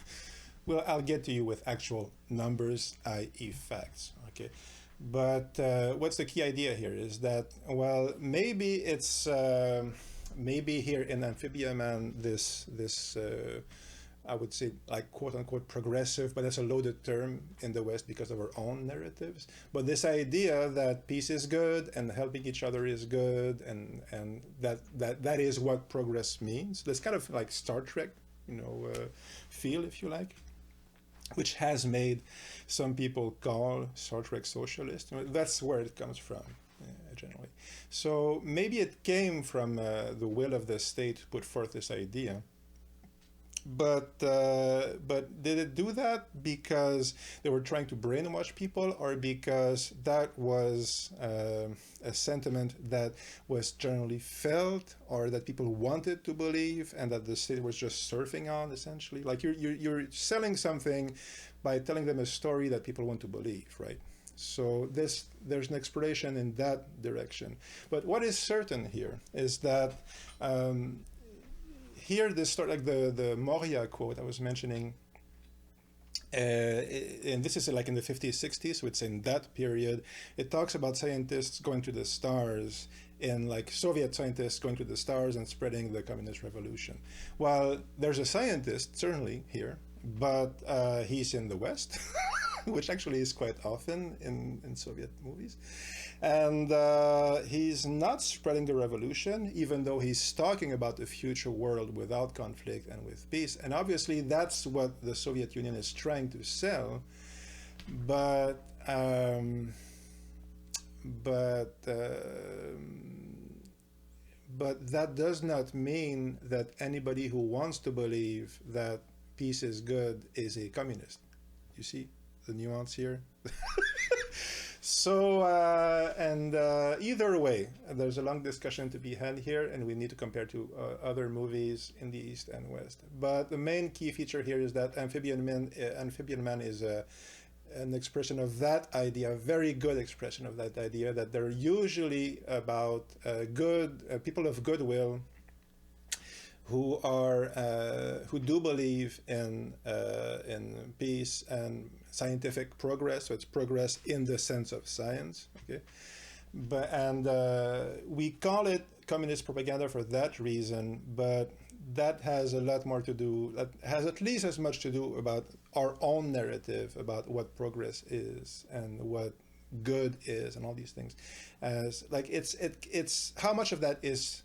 Well, I'll get to you with actual numbers, i.e. facts. Okay. But what's the key idea here is that, well, maybe it's, maybe here in Amphibian Man, this I would say, like, quote unquote progressive, but that's a loaded term in the West because of our own narratives. But this idea that peace is good and helping each other is good, and that is what progress means. That's kind of like Star Trek, feel, if you like, which has made some people call Star Trek socialist. That's where it comes from, generally. So maybe it came from the will of the state to put forth this idea. But did it do that because they were trying to brainwash people, or because that was a sentiment that was generally felt, or that people wanted to believe, and that the state was just surfing on, essentially? Like you're selling something by telling them a story that people want to believe, right? So there's an exploration in that direction. But what is certain here is that here, this start, like the Moria quote I was mentioning, and this is like in the 50s, 60s, so it's in that period. It talks about scientists going to the stars, and like Soviet scientists going to the stars and spreading the communist revolution. Well, there's a scientist, certainly, here, but he's in the West, which actually is quite often in Soviet movies. And he's not spreading the revolution, even though he's talking about a future world without conflict and with peace. And obviously, that's what the Soviet Union is trying to sell. But that does not mean that anybody who wants to believe that peace is good is a communist. You see the nuance here? So, either way, there's a long discussion to be had here, and we need to compare to other movies in the East and West. But the main key feature here is that Amphibian Man is an expression of that idea, a very good expression of that idea, that they're usually about good people of goodwill who do believe in peace and scientific progress. So it's progress in the sense of science, okay? We call it communist propaganda for that reason, but that has a lot more to do, that has at least as much to do about our own narrative about what progress is and what good is and all these things. As like it's how much of that is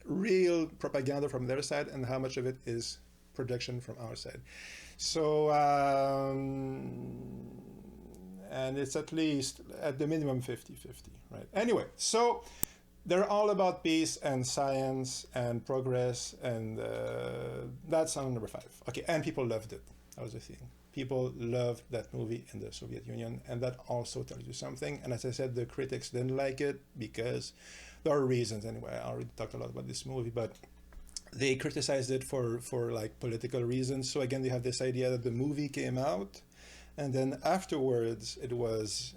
real propaganda from their side and how much of it is production from our side. So and it's at least at the minimum 50-50, right? Anyway, so they're all about peace and science and progress, and that's on number 5. Okay, and people loved it. That was the thing. People loved that movie in the Soviet Union, and that also tells you something. And as I said, the critics didn't like it because there are reasons. Anyway, I already talked a lot about this movie, but they criticized it for like political reasons. So again, they have this idea that the movie came out, and then afterwards it was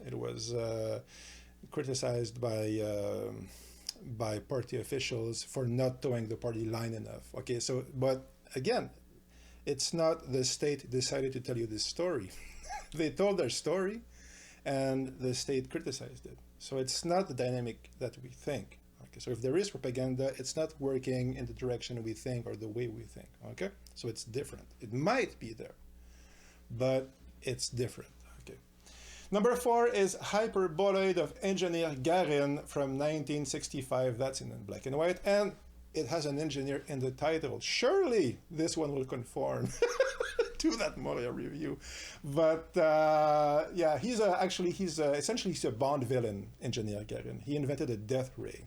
criticized by party officials for not towing the party line enough. Okay, so but again, it's not the state decided to tell you this story. They told their story, and the state criticized it. So it's not the dynamic that we think. Okay, so if there is propaganda, it's not working in the direction we think or the way we think. Okay, so it's different. It might be there, but it's different. Okay. Number 4 is Hyperboloid of engineer Garin from 1965. That's in black and white, and it has an engineer in the title. Surely this one will conform to that Moria review. But yeah, he's essentially a Bond villain, engineer Garin. He invented a death ray.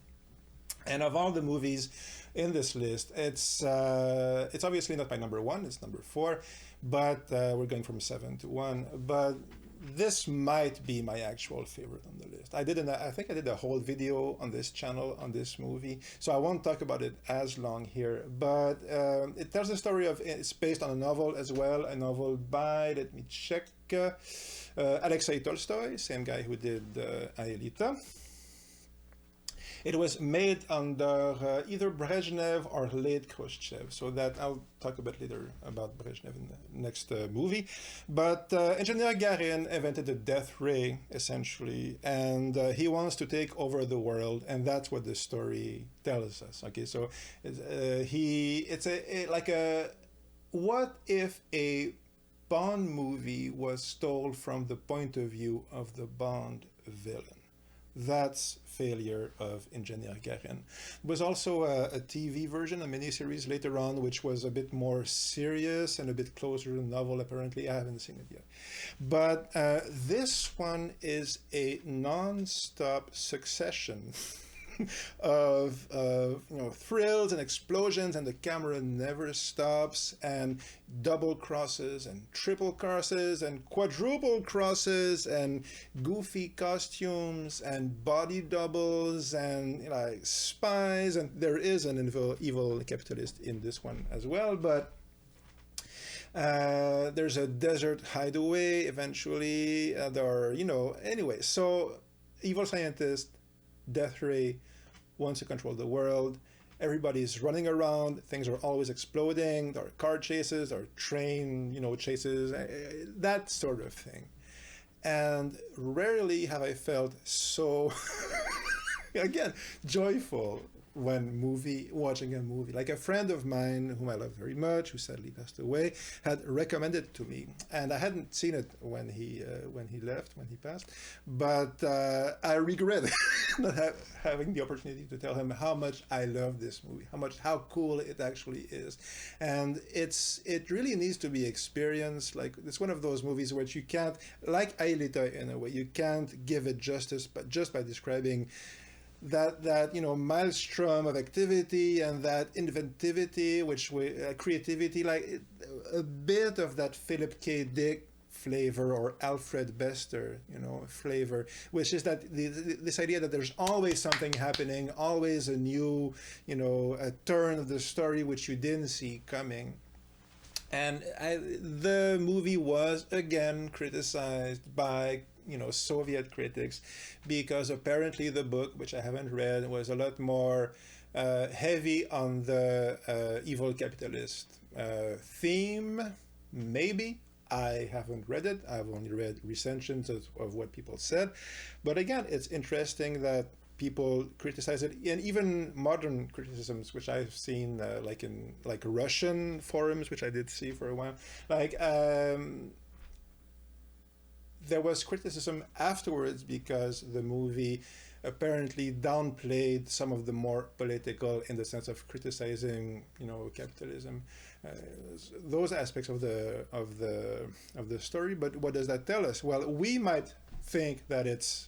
And of all the movies in this list, it's obviously not my number 1, it's number 4, but we're going from 7 to 1. But this might be my actual favorite on the list. I think I did a whole video on this channel on this movie, so I won't talk about it as long here. But it tells the story of, it's based on a novel as well, a novel by, let me check, Alexei Tolstoy, same guy who did Aelita. It was made under either Brezhnev or late Khrushchev, so that I'll talk a bit later about Brezhnev in the next movie. But engineer Garin invented the death ray, essentially, and he wants to take over the world, and that's what the story tells us. Okay, so what if a Bond movie was told from the point of view of the Bond villain? That's failure of engineer Garin. There was also a TV version, a miniseries later on, which was a bit more serious and a bit closer to the novel, apparently. I haven't seen it yet. But this one is a non-stop succession of thrills and explosions, and the camera never stops, and double crosses and triple crosses and quadruple crosses and goofy costumes and body doubles and spies, and there is an evil capitalist in this one as well, but there's a desert hideaway eventually. Anyway, so evil scientist, death ray, wants to control the world. Everybody's running around. Things are always exploding. There are car chases, there are train, chases, that sort of thing. And rarely have I felt so, again, joyful when watching a movie. Like a friend of mine whom I love very much, who sadly passed away, had recommended it to me, and I hadn't seen it when he passed, but I regret not having the opportunity to tell him how much I love this movie, how cool it actually is. And it really needs to be experienced. Like, it's one of those movies where you can't, like Aelita in a way, you can't give it justice but just by describing that maelstrom of activity and that inventivity, creativity, like a bit of that Philip K. Dick flavor or Alfred Bester, flavor, which is that this idea that there's always something happening, always a new, a turn of the story which you didn't see coming. And the movie was again criticized by Soviet critics because apparently the book, which I haven't read, was a lot more heavy on the evil capitalist theme. Maybe. I haven't read it. I've only read recensions of what people said. But again, it's interesting that people criticize it, and even modern criticisms, which I've seen like in like Russian forums, which I did see for a while. Like there was criticism afterwards because the movie apparently downplayed some of the more political, in the sense of criticizing, capitalism, those aspects of the story. But what does that tell us? Well, we might think that it's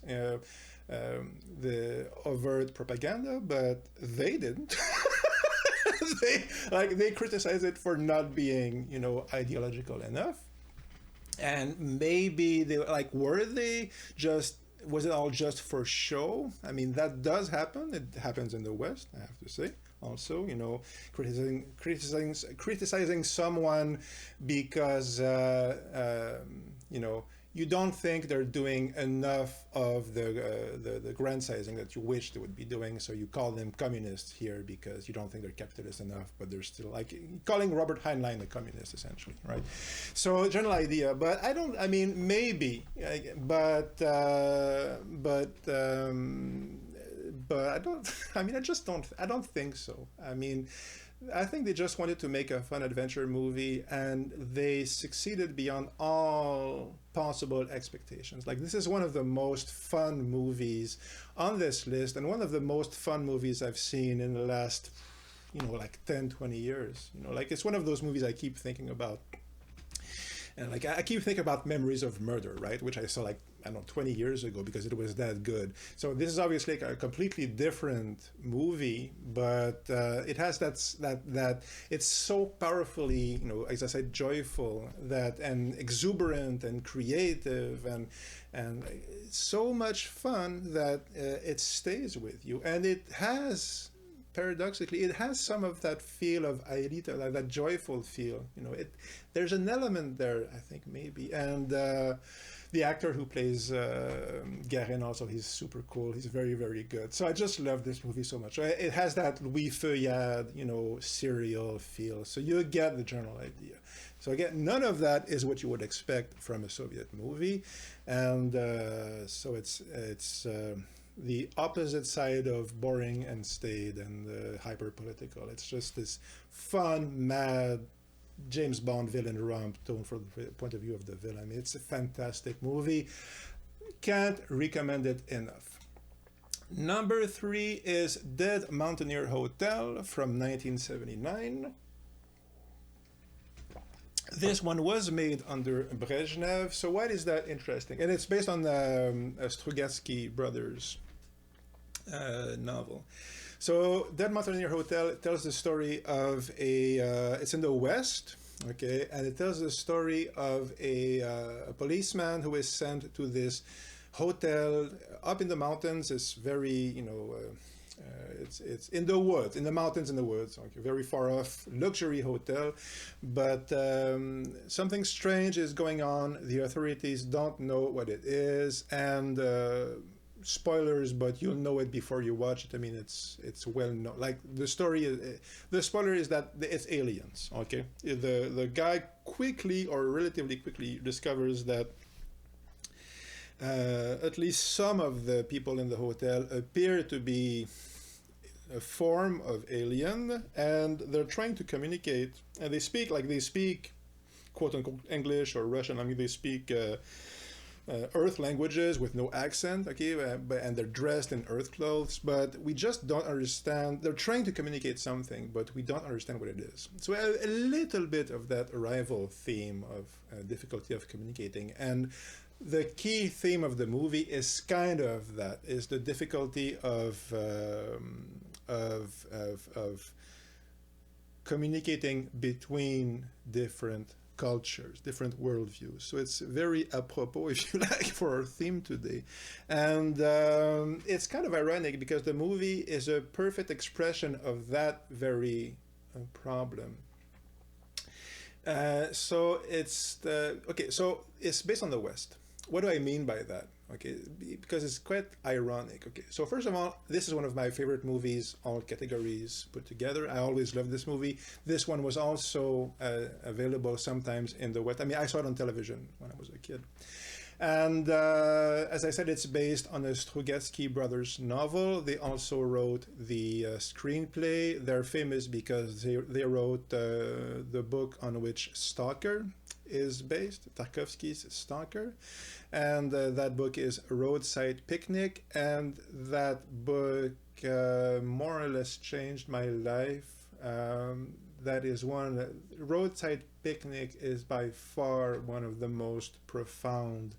the overt propaganda, but they didn't. they criticize it for not being, ideological enough. And maybe they was it all just for show? I mean, that does happen. It happens in the West, I have to say. Also, criticizing someone because you don't think they're doing enough of the grandizing that you wish they would be doing, so you call them communists here because you don't think they're capitalist enough, but they're still like calling Robert Heinlein a communist, essentially, right? So general idea, but maybe, but I don't. I don't think so. I think they just wanted to make a fun adventure movie, and they succeeded beyond all possible expectations. Like, this is one of the most fun movies on this list, and one of the most fun movies I've seen in the last, 10, 20 years. It's one of those movies I keep thinking about. And I keep thinking about Memories of Murder, right? Which I saw 20 years ago because it was that good. So this is obviously a completely different movie, but it has that it's so powerfully, as I said, joyful, and exuberant and creative and so much fun that it stays with you. And it has, paradoxically, it has some of that feel of Aelita, like that joyful feel. There's an element there, I think, maybe. And the actor who plays Garin also, he's super cool. He's very, very good. So I just love this movie so much. It has that Louis Feuillade, serial feel. So you get the general idea. So again, none of that is what you would expect from a Soviet movie. And so it's the opposite side of boring and staid and hyper-political. It's just this fun, mad James Bond villain romp from the point of view of the villain. It's a fantastic movie. Can't recommend it enough. Number 3 is Dead Mountaineer Hotel from 1979. This one was made under Brezhnev. So why is that interesting? And it's based on the Strugatsky brothers novel. So Dead Mountaineer Hotel tells the story of it's in the West, okay, and it tells the story of a policeman who is sent to this hotel up in the mountains. It's very, it's in the woods, in the mountains, in the woods, okay, very far off, luxury hotel, but something strange is going on. The authorities don't know what it is, and spoilers, but you'll know it before you watch it. It's well known. Like, the spoiler is that it's aliens, okay? The guy quickly, or relatively quickly, discovers that at least some of the people in the hotel appear to be a form of alien, and they're trying to communicate, and they speak quote unquote English or Russian. They speak Earth languages with no accent, okay, and they're dressed in Earth clothes, but we just don't understand. They're trying to communicate something, but we don't understand what it is. So a little bit of that arrival theme of difficulty of communicating, and the key theme of the movie is kind of that, is the difficulty of communicating between different cultures, different worldviews. So it's very apropos, if you like, for our theme today. And it's kind of ironic because the movie is a perfect expression of that very problem. So it's based on the West. What do I mean by that? Okay, because it's quite ironic. Okay, so first of all, this is one of my favorite movies, all categories put together. I always loved this movie. This one was also available sometimes in the West. I saw it on television when I was a kid. And as I said, it's based on a Strugatsky brothers novel. They also wrote the screenplay. They're famous because they wrote the book on which Stalker is based, Tarkovsky's Stalker. And that book is Roadside Picnic. And that book more or less changed my life. That is one, Roadside Picnic is by far one of the most profound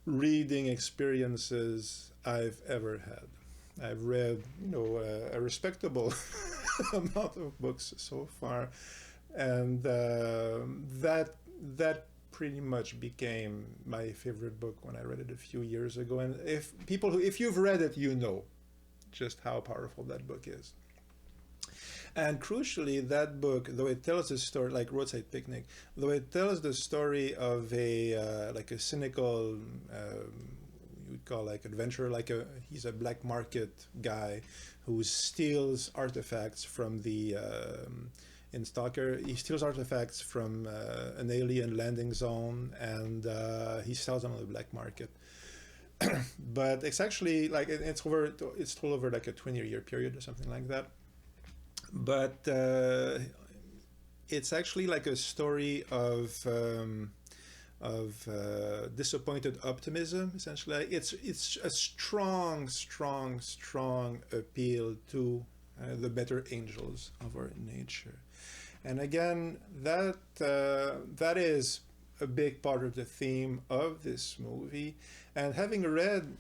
reading experiences I've ever had. I've read, a respectable amount of books so far, and that pretty much became my favorite book when I read it a few years ago. And if you've read it, you know just how powerful that book is. And crucially, that book, though it tells the story, like Roadside Picnic, though it tells the story of a like a cynical, you would call like adventurer, he's a black market guy who steals artifacts from the in Stalker. He steals artifacts from an alien landing zone, and he sells them on the black market. But it's actually like it's told over like a 20-year period or something like that. But it's actually like a story of disappointed optimism. Essentially, it's a strong appeal to the better angels of our nature. And again, that is a big part of the theme of this movie. And having read,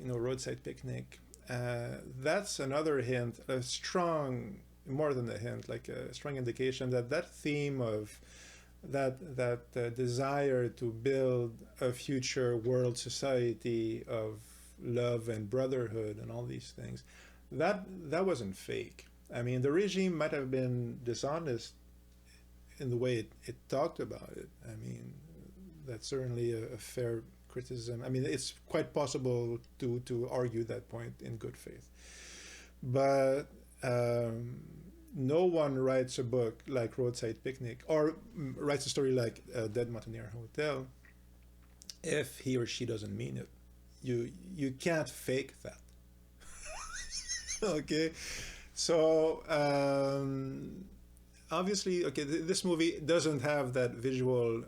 Roadside Picnic, that's another hint, a strong. More than a hint, like a strong indication that theme of that desire to build a future world society of love and brotherhood and all these things, that wasn't fake. I mean, the regime might have been dishonest in the way it talked about it. I mean, that's certainly a fair criticism. I mean, it's quite possible to argue that point in good faith, but no one writes a book like Roadside Picnic or writes a story like Dead Mountaineer Hotel if he or she doesn't mean it. You can't fake that. Okay, so obviously, okay, this movie doesn't have that visual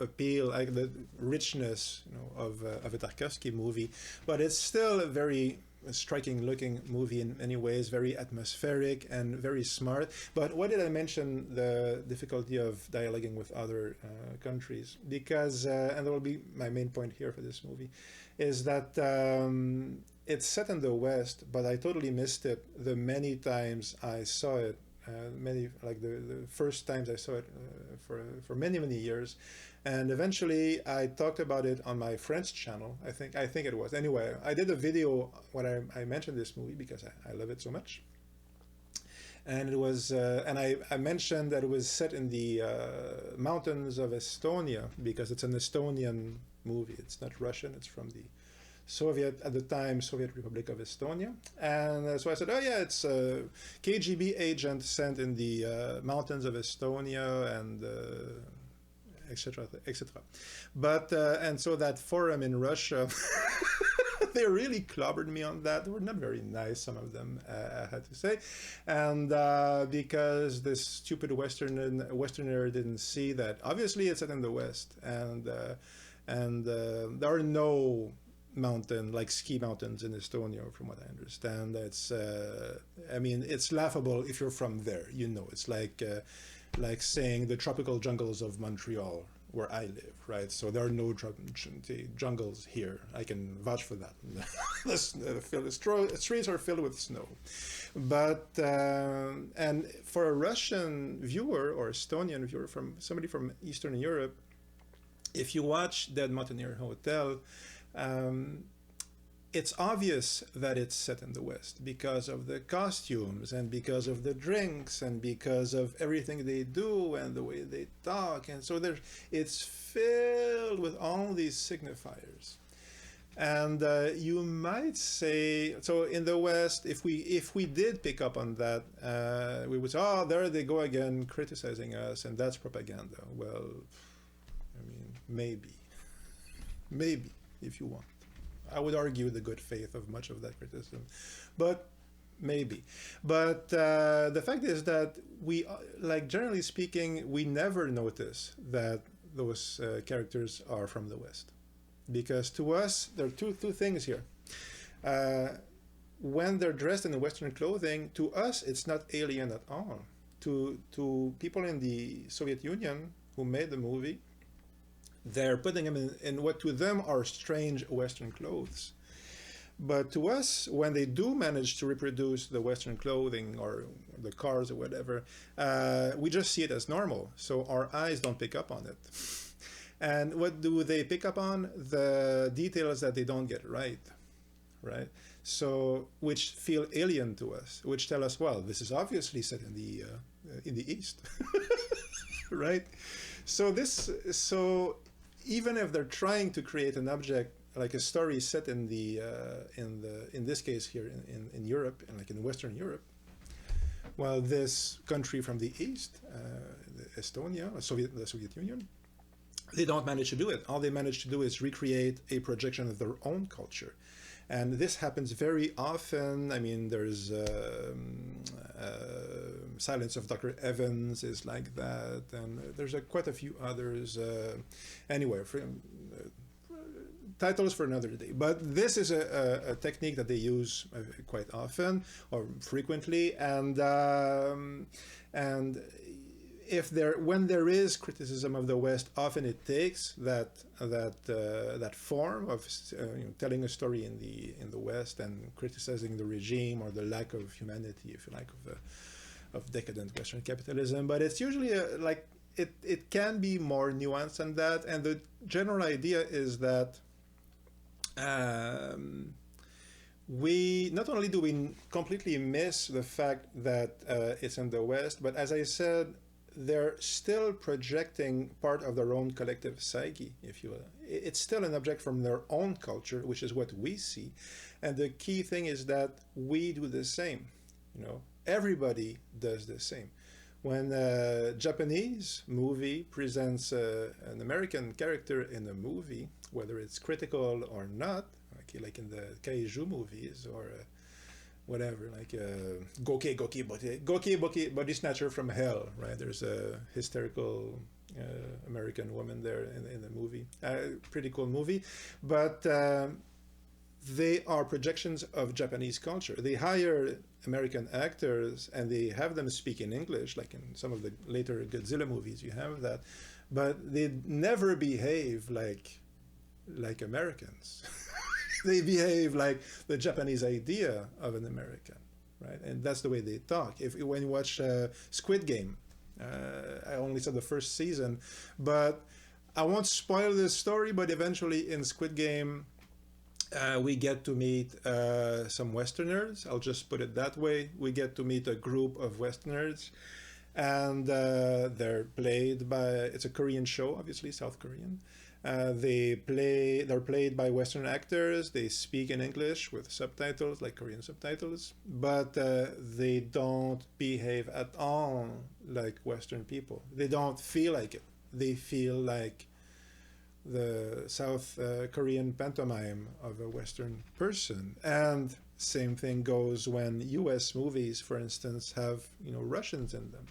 appeal, like the richness, of a Tarkovsky movie, but it's still a very striking looking movie in many ways, very atmospheric and very smart. But why did I mention the difficulty of dialoguing with other countries? Because, and that will be my main point here for this movie, is that it's set in the West, but I totally missed it the many times I saw it. The first times I saw it for many years, and eventually I talked about it on my French channel. I think it was. Anyway, I did a video when I mentioned this movie because I love it so much, and it was and I mentioned that it was set in the mountains of Estonia because it's an Estonian movie. It's not Russian. It's from the Soviet Republic of Estonia. And so I said, oh yeah, it's a KGB agent sent in the mountains of Estonia and etc. But and so that forum in Russia, they really clobbered me on that. They were not very nice, some of them, I had to say. And because this stupid Westerner didn't see that. Obviously it's set in the West, and there are no ski mountains in Estonia, from what I understand. It's it's laughable if you're from there. It's like saying the tropical jungles of Montreal, where I live, right? So there are no jungles here. I can vouch for that. The streets are filled with snow. But and for a Russian viewer or Estonian viewer, from somebody from Eastern Europe, if you watch Dead Mountaineer Hotel, it's obvious that it's set in the West because of the costumes and because of the drinks and because of everything they do and the way they talk. And so it's filled with all these signifiers. And you might say, so in the West, if we did pick up on that, we would say, oh, there they go again criticizing us, and that's propaganda. Well, maybe. maybe, if you want. I would argue the good faith of much of that criticism, but maybe. But the fact is that we, like generally speaking, we never notice that those characters are from the West, because to us there are two things here. When they're dressed in Western clothing, to us it's not alien at all. To people in the Soviet Union who made the movie, they're putting them in what to them are strange Western clothes. But to us, when they do manage to reproduce the Western clothing or the cars or whatever, we just see it as normal. So our eyes don't pick up on it. And what do they pick up on? The details that they don't get right, right? So, which feel alien to us, which tell us, well, this is obviously set in the East, right? So even if they're trying to create an object like a story set in this case here in Europe, and like in Western Europe, well, this country from the East, Estonia, the Soviet Union, they don't manage to do it. All they manage to do is recreate a projection of their own culture. And this happens very often. I mean, there's Silence of Dr. Evans is like that, and there's quite a few others. Anyway, titles for another day. But this is a technique that they use quite often or frequently, and when there is criticism of the West, often it takes that form of telling a story in the West and criticizing the regime or the lack of humanity, if you like, of decadent Western capitalism. But it's usually it can be more nuanced than that. And the general idea is that we not only do we completely miss the fact that it's in the West, but as I said, they're still projecting part of their own collective psyche, if you will. It's still an object from their own culture, which is what we see. And the key thing is that we do the same. Everybody does the same. When a Japanese movie presents an American character in a movie, whether it's critical or not, okay, like in the kaiju movies or whatever, like Goki Body Snatcher from Hell, right? There's a hysterical American woman there in the movie. Pretty cool movie. But they are projections of Japanese culture. They hire American actors and they have them speak in English, like in some of the later Godzilla movies, you have that. But they never behave like Americans. They behave like the Japanese idea of an American, right? And that's the way they talk. When you watch Squid Game, I only saw the first season, but I won't spoil this story, but eventually in Squid Game, we get to meet some Westerners. I'll just put it that way. We get to meet a group of Westerners, and they're played by, it's a Korean show, obviously, South Korean. They're played by Western actors. They speak in English with subtitles, like Korean subtitles, but they don't behave at all like Western people. They don't feel like it. They feel like the South Korean pantomime of a Western person. And same thing goes when US movies, for instance, have Russians in them.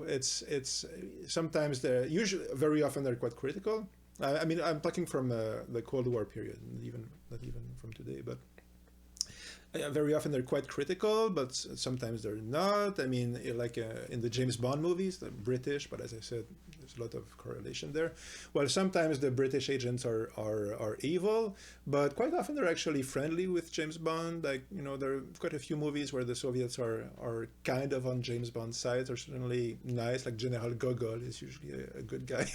It's sometimes very often they're quite critical. I mean, I'm talking from the Cold War period, not even from today, but very often they're quite critical, but sometimes they're not. I mean, like in the James Bond movies, the British, but as I said, there's a lot of correlation there. Well, sometimes the British agents are evil, but quite often they're actually friendly with James Bond. Like, there are quite a few movies where the Soviets are kind of on James Bond's side. They're certainly nice, like General Gogol is usually a good guy,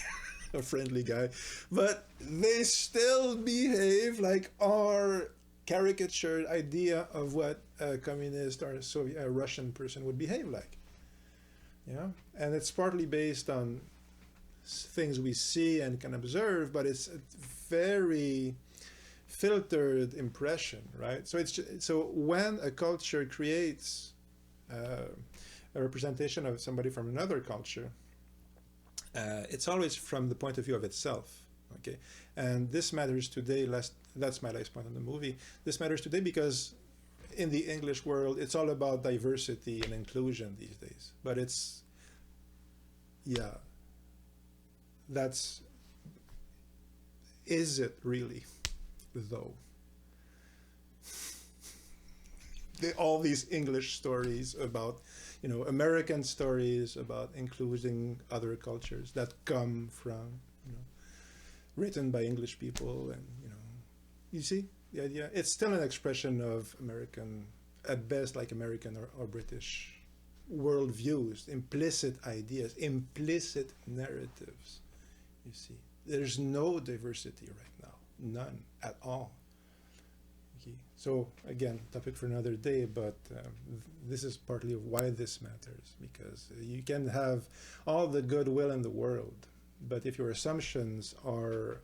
a friendly guy, but they still behave like our caricatured idea of what a communist or a Russian person would behave like. And it's partly based on things we see and can observe, but it's a very filtered impression, right? So when a culture creates a representation of somebody from another culture, it's always from the point of view of itself. Okay, and this matters today. That's my last point on the movie. This matters today because in the English world, it's all about diversity and inclusion these days. But it's, yeah, that's, is it really, though? All these English stories about, American stories about including other cultures that come from, written by English people, and you see the idea. It's still an expression of American, at best, like American or British worldviews, implicit ideas, implicit narratives. You see, there's no diversity right now, none at all. Okay. So again, topic for another day, but this is partly of why this matters, because you can have all the goodwill in the world, but if your assumptions are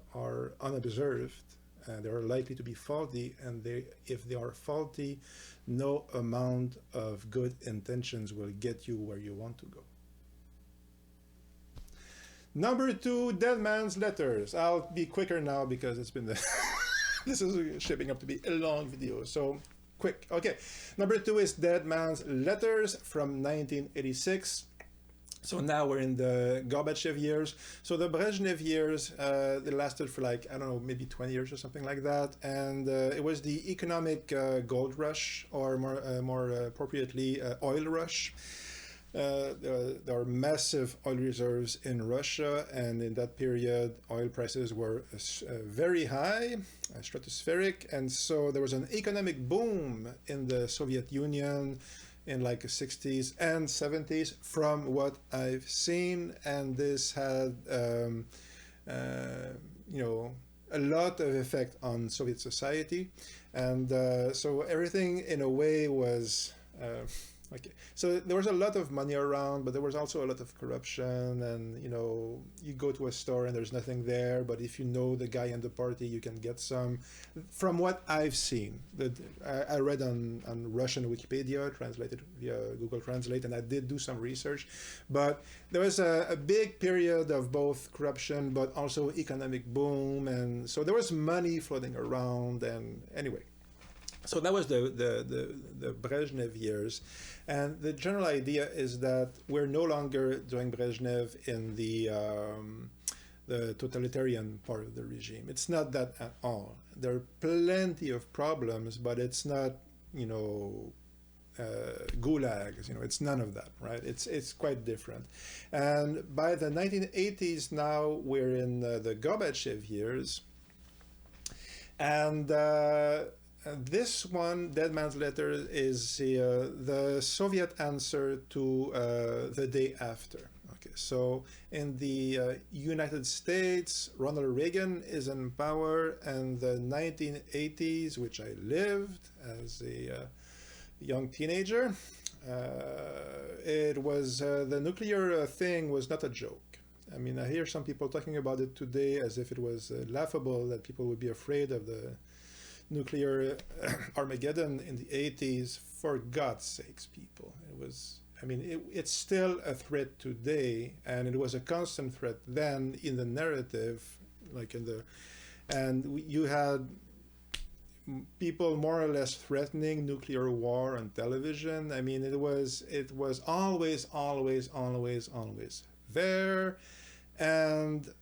unobserved, they are likely to be faulty, and if they are faulty, no amount of good intentions will get you where you want to go. Number 2, Dead Man's Letters. I'll be quicker now because it's been this is shaping up to be a long video, so quick. Okay, number 2 is Dead Man's Letters from 1986. So now we're in the Gorbachev years. So the Brezhnev years, they lasted for like, I don't know, maybe 20 years or something like that. And it was the economic gold rush, or more appropriately, oil rush. There are massive oil reserves in Russia, and in that period, oil prices were very high, stratospheric, and so there was an economic boom in the Soviet Union in like the 60s and 70s from what I've seen, and this had a lot of effect on Soviet society, and so everything in a way was okay. So there was a lot of money around, but there was also a lot of corruption, and you go to a store and there's nothing there, but if you know the guy in the party, you can get some. From what I've seen, I read on Russian Wikipedia, translated via Google Translate, and I did do some research, but there was a big period of both corruption, but also economic boom, and so there was money floating around, and anyway. So that was the Brezhnev years, and the general idea is that we're no longer doing Brezhnev in the totalitarian part of the regime. It's not that at all. There are plenty of problems, but it's not gulags. It's none of that, right? It's quite different. And by the 1980s, now we're in the Gorbachev years, and this one, Dead Man's Letter, is the Soviet answer to The Day After. Okay, so in the United States, Ronald Reagan is in power, and the 1980s, which I lived as a young teenager, it was the nuclear thing was not a joke. I mean, I hear some people talking about it today as if it was laughable that people would be afraid of the nuclear Armageddon in the 80s. For God's sakes, people. It's still a threat today, and it was a constant threat then in the narrative, and you had people more or less threatening nuclear war on television. I mean, it was always there, and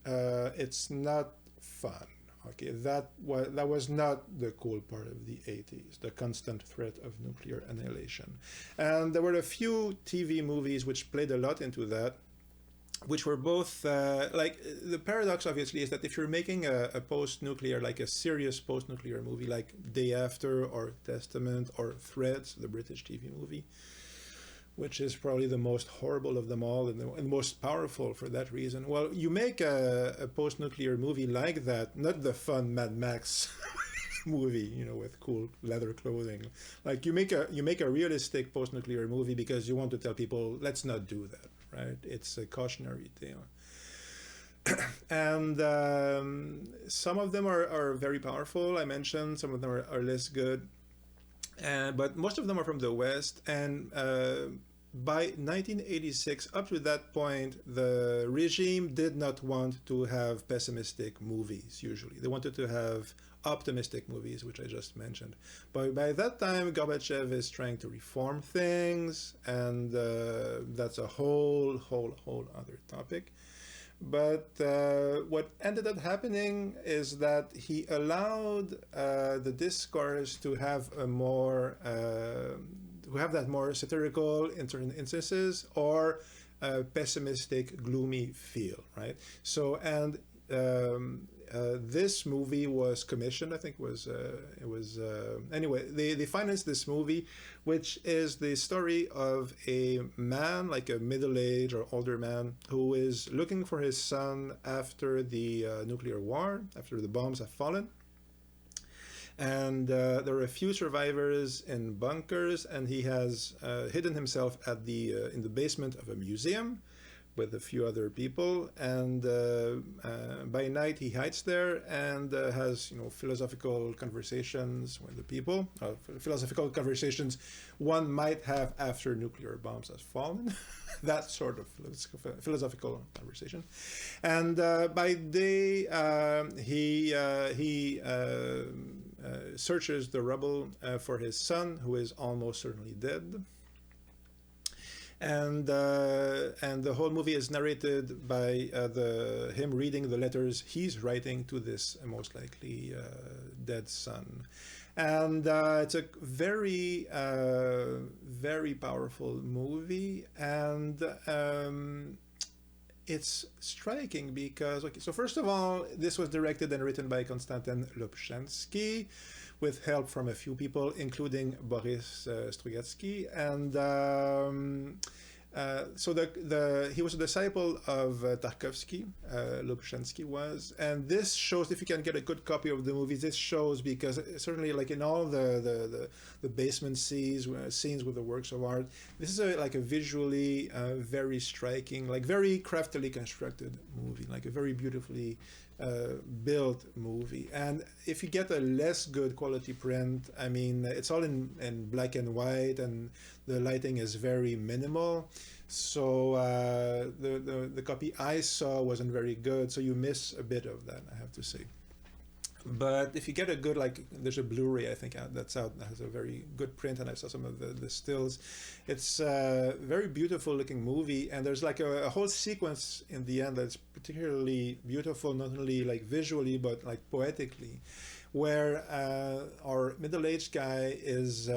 it's not fun. Okay, that was not the cool part of the 80s, the constant threat of nuclear annihilation. And there were a few TV movies which played a lot into that, which were both, the paradox obviously is that if you're making a post-nuclear, like a serious post-nuclear movie like Day After or Testament or Threads, the British TV movie, which is probably the most horrible of them all and the most powerful for that reason. Well, you make a post-nuclear movie like that, not the fun Mad Max movie, with cool leather clothing. Like you make a realistic post-nuclear movie because you want to tell people, let's not do that, right? It's a cautionary tale. And some of them are very powerful. I mentioned some of them are less good. But most of them are from the West, and by 1986, up to that point, the regime did not want to have pessimistic movies, usually. They wanted to have optimistic movies, which I just mentioned. But by that time, Gorbachev is trying to reform things, and that's a whole other topic. But what ended up happening is that he allowed the discourse to have a more who have that more satirical instances or pessimistic, gloomy feel, right? So, and this movie was commissioned. I think it was anyway. They financed this movie, which is the story of a man, like a middle-aged or older man, who is looking for his son after the nuclear war, after the bombs have fallen. And there are a few survivors in bunkers, and he has hidden himself at the in the basement of a museum with a few other people. And by night, he hides there and has philosophical conversations with the people. Philosophical conversations one might have after nuclear bombs has fallen. That sort of philosophical conversation. And by day, he searches the rubble for his son, who is almost certainly dead. And the whole movie is narrated by him reading the letters he's writing to this most likely dead son. And it's a very, very powerful movie. And it's striking because, okay, so first of all, this was directed and written by Konstantin Lubchansky with help from a few people, including Boris Strugatsky. And so he was a disciple of Tarkovsky, Lubchansky was. And this shows, if you can get a good copy of the movie, this shows, because certainly like in all the basement scenes with the works of art, this is like a visually very striking, like very craftily constructed movie, like a very beautifully built movie. And if you get a less good quality print, I mean, it's all in black and white, and the lighting is very minimal. So the copy I saw wasn't very good, so you miss a bit of that, I have to say. But if you get a good, like, there's a Blu-ray, I think, that's out, that has a very good print, and I saw some of the stills. It's a very beautiful looking movie, and there's like a whole sequence in the end that's particularly beautiful, not only like visually, but like poetically, where our middle-aged guy is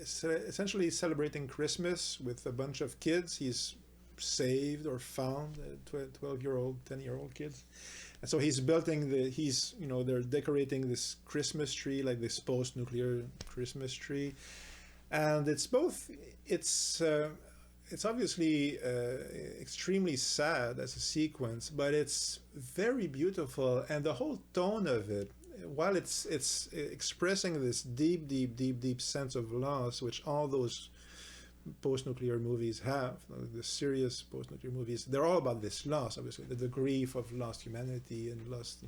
essentially celebrating Christmas with a bunch of kids he's saved or found, 12-year-old, 10-year-old kids. And so he's building they're decorating this Christmas tree, like this post-nuclear Christmas tree. And it's obviously extremely sad as a sequence, but it's very beautiful. And the whole tone of it, while it's expressing this deep sense of loss, which all those post-nuclear movies have, the serious post-nuclear movies, they're all about this loss, obviously, the grief of lost humanity and lost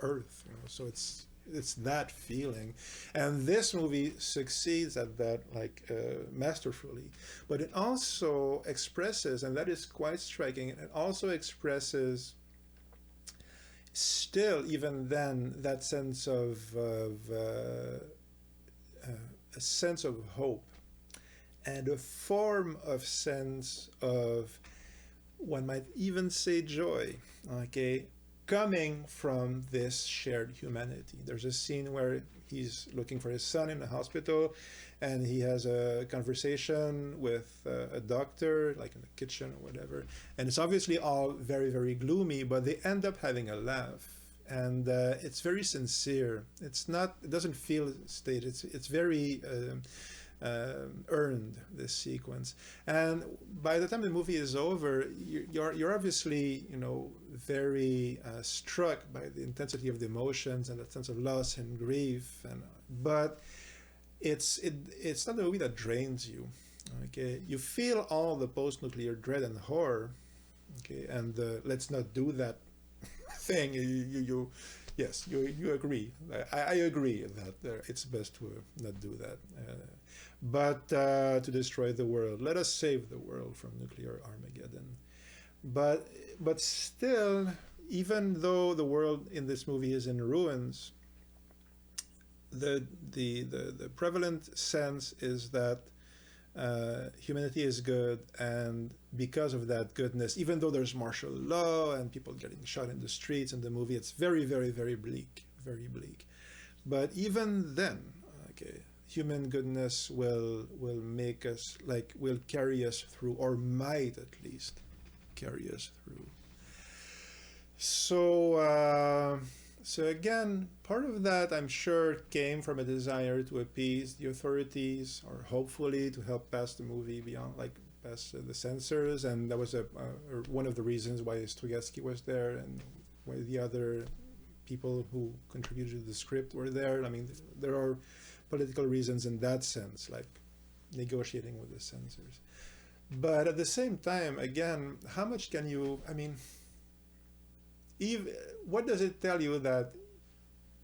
Earth. So it's that feeling, and this movie succeeds at that, like, masterfully. But it also expresses, and that is quite striking, it also expresses still, even then, that sense of a sense of hope, and a form of sense of, one might even say, joy, okay, coming from this shared humanity. There's a scene where he's looking for his son in the hospital, and he has a conversation with a doctor, like in the kitchen or whatever, and it's obviously all very, very gloomy, but they end up having a laugh, and it's very sincere. It doesn't feel staged. It's very earned, this sequence. And by the time the movie is over, you're obviously very struck by the intensity of the emotions and that sense of loss and grief, but it's not a movie that drains you. Okay, you feel all the post-nuclear dread and horror. Okay, and let's not do that thing. Yes, you agree. I agree that it's best to not do that. But to destroy the world, let us save the world from nuclear Armageddon. But but still, even though the world in this movie is in ruins, the prevalent sense is that humanity is good, and because of that goodness, even though there's martial law and people getting shot in the streets in the movie, it's very, very, very bleak, very bleak. But even then, okay, human goodness will make us like will carry us through, or might at least carry us through. So. So again, part of that, I'm sure, came from a desire to appease the authorities, or hopefully to help pass the movie beyond, like pass the censors, and that was one of the reasons why Strugatsky was there, and why the other people who contributed to the script were there. I mean, there are political reasons in that sense, like negotiating with the censors. But at the same time, again, how much can you? I mean. What does it tell you that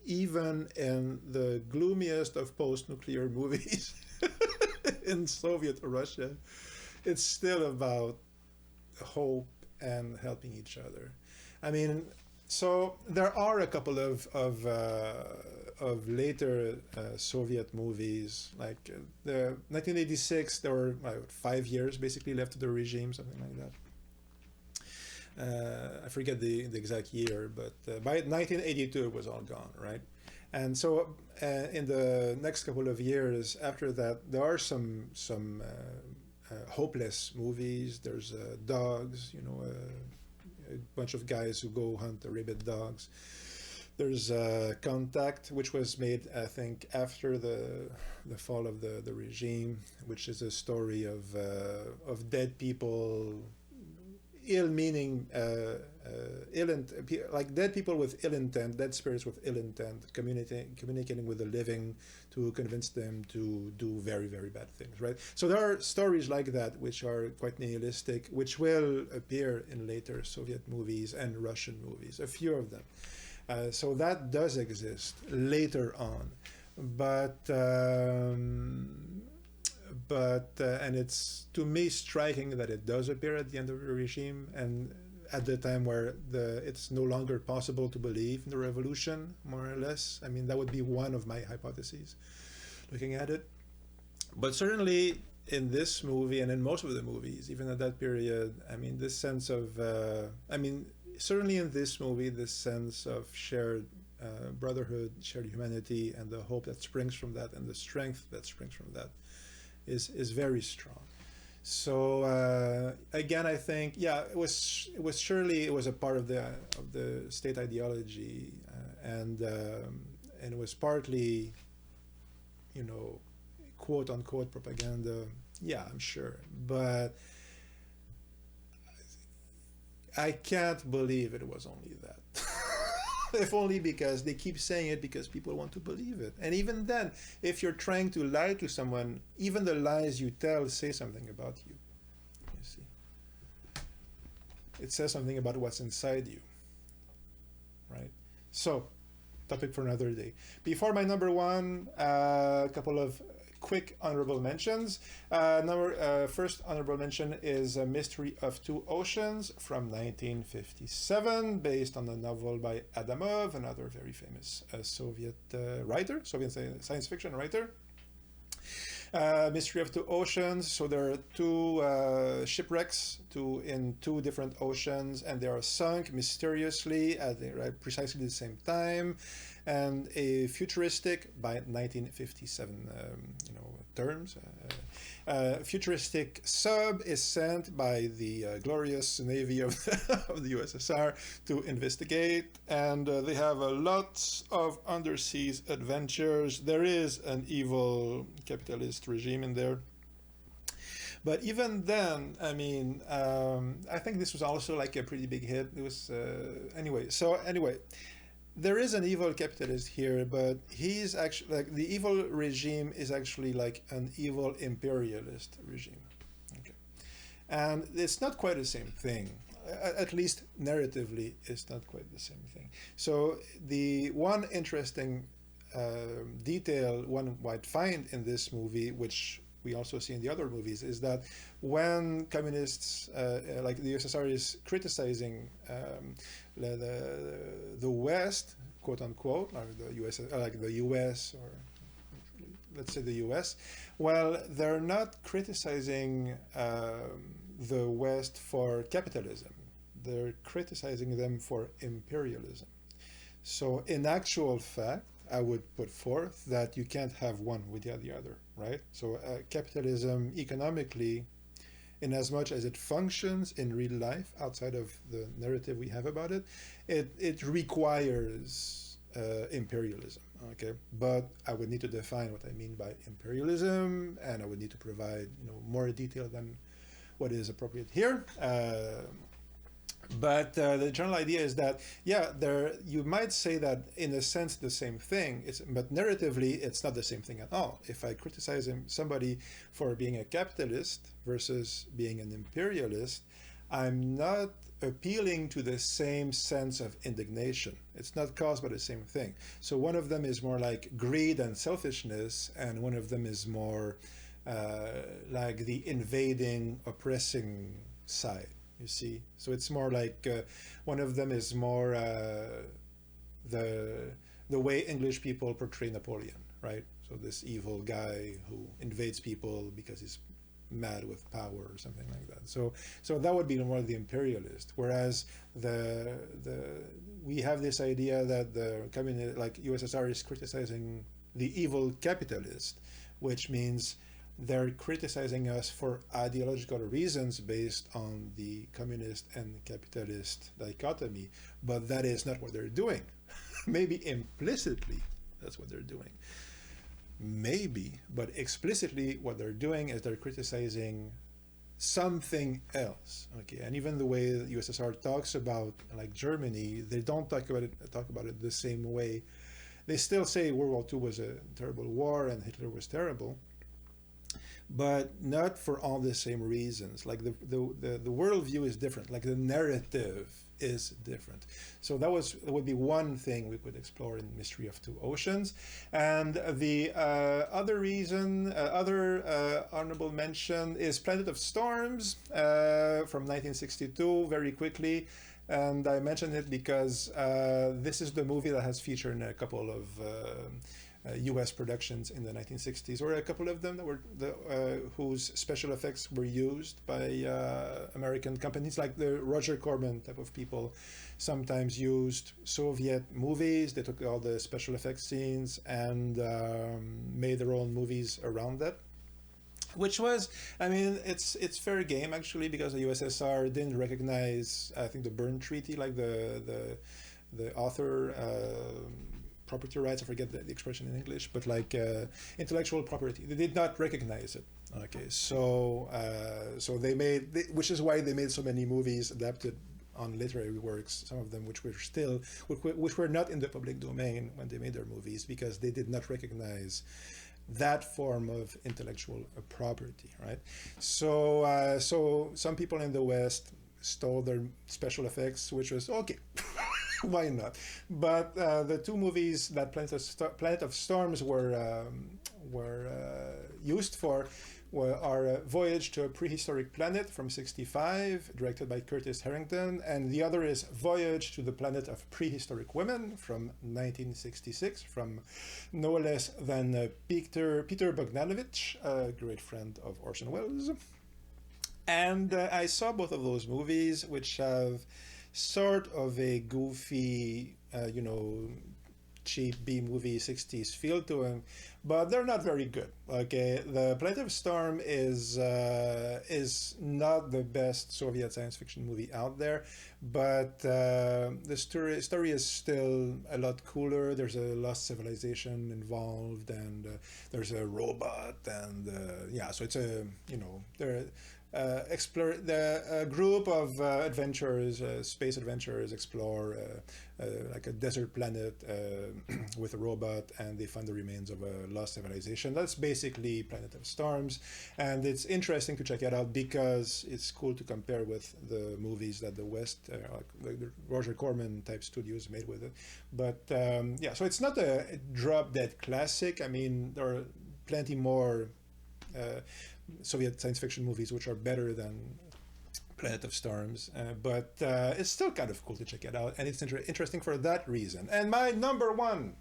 even in the gloomiest of post-nuclear movies in Soviet Russia, it's still about hope and helping each other? I mean, so there are a couple of later Soviet movies, like the 1986. There were 5 years basically left of the regime, something like that. I forget the exact year, but by 1982 it was all gone, right? And so in the next couple of years after that, there are some hopeless movies. There's dogs, a bunch of guys who go hunt rabid dogs. There's Contact, which was made, I think, after the fall of the regime, which is a story of dead people, ill-meaning, like dead people with ill intent, dead spirits with ill intent, communicating with the living to convince them to do very, very bad things, right? So there are stories like that which are quite nihilistic, which will appear in later Soviet movies and Russian movies, a few of them. So that does exist later on, but and it's to me striking that it does appear at the end of the regime, and at the time where it's no longer possible to believe in the revolution, more or less. I mean, that would be one of my hypotheses looking at it. But certainly in this movie and in most of the movies, even at that period, I mean, this sense of certainly in this movie, this sense of shared brotherhood, shared humanity, and the hope that springs from that, and the strength that springs from that, is very strong. So again, I think, yeah, it was surely it was a part of the state ideology, and it was partly, quote unquote propaganda. Yeah, I'm sure, but I can't believe it was only that. If only because they keep saying it because people want to believe it. And even then, if you're trying to lie to someone, even the lies you tell say something about you. You see, it says something about what's inside you, right? So, topic for another day. Before my number one, a couple of quick honorable mentions. First honorable mention is A Mystery of Two Oceans from 1957, based on a novel by Adamov, another very famous Soviet writer, Soviet science fiction writer. Mystery of Two Oceans. So there are two shipwrecks in two different oceans, and they are sunk mysteriously at precisely the same time. And a futuristic, by 1957 terms, futuristic sub is sent by the glorious Navy of of the USSR to investigate, and they have a lot of underseas adventures. There is an evil capitalist regime in there. But even then, I mean, I think this was also like a pretty big hit. It was anyway. There is an evil capitalist here, but he's actually like the evil regime is actually like an evil imperialist regime. Okay, and it's not quite the same thing. at least narratively, it's not quite the same thing. So the one interesting detail one might find in this movie, which we also see in the other movies, is that when communists like the USSR is criticizing the West, quote unquote, or the US, like the US, or let's say the US, well, they're not criticizing the West for capitalism. They're criticizing them for imperialism. So in actual fact, I would put forth that you can't have one without the other, right? So capitalism economically, in as much as it functions in real life outside of the narrative we have about it, it requires imperialism, okay? But I would need to define what I mean by imperialism, and I would need to provide, more detail than what is appropriate here. But the general idea is that, yeah, you might say that in a sense the same thing, but narratively it's not the same thing at all. If I criticize somebody for being a capitalist versus being an imperialist, I'm not appealing to the same sense of indignation. It's not caused by the same thing. So one of them is more like greed and selfishness, and one of them is more like the invading, oppressing side. You see, so it's more like one of them is more the way English people portray Napoleon, right? So this evil guy who invades people because he's mad with power or something like that. So that would be more the imperialist. Whereas we have this idea that the communist, like USSR, is criticizing the evil capitalist, which means they're criticizing us for ideological reasons based on the communist and capitalist dichotomy, but that is not what they're doing. Maybe implicitly that's what they're doing. Maybe, but explicitly what they're doing is they're criticizing something else. Okay, and even the way the USSR talks about like Germany, they don't talk about it the same way. They still say World War II was a terrible war and Hitler was terrible, but not for all the same reasons. Like the worldview is different. Like the narrative is different. So that would be one thing we could explore in Mystery of Two Oceans. And the other reason, honorable mention is Planet of Storms from 1962. Very quickly. And I mentioned it because this is the movie that has featured in a couple of U.S. productions in the 1960s, or a couple of them that were whose special effects were used by American companies, like the Roger Corman type of people. Sometimes used Soviet movies. They took all the special effects scenes and made their own movies around that. Which was, I mean, it's fair game actually, because the USSR didn't recognize, I think, the Berne Treaty, like the author. Property rights, I forget the expression in English, but like intellectual property, they did not recognize it. Okay, so which is why they made so many movies adapted on literary works, some of them which were not in the public domain when they made their movies, because they did not recognize that form of intellectual property, right? So some people in the West stole their special effects, which was okay. Why not? But the two movies that Planet of Storms were used for are Voyage to a Prehistoric Planet from '65, directed by Curtis Harrington, and the other is Voyage to the Planet of Prehistoric Women from 1966, from no less than Peter Bogdanovich, a great friend of Orson Welles. And I saw both of those movies, which have sort of a goofy, cheap B-movie 60s feel to them, but they're not very good. Okay, the Planet of Storm is not the best Soviet science fiction movie out there, but the story is still a lot cooler. There's a lost civilization involved, and there's a robot, and so it's a explore the group of adventurers, space adventurers, explore like a desert planet with a robot, and they find the remains of a lost civilization. That's basically Planet of Storms, and it's interesting to check it out because it's cool to compare with the movies that the West, like the Roger Corman type studios made with it. But yeah, so it's not a drop dead classic. I mean, there are plenty more Soviet science fiction movies which are better than Planet of Storms, but it's still kind of cool to check it out, and it's interesting for that reason. And my number one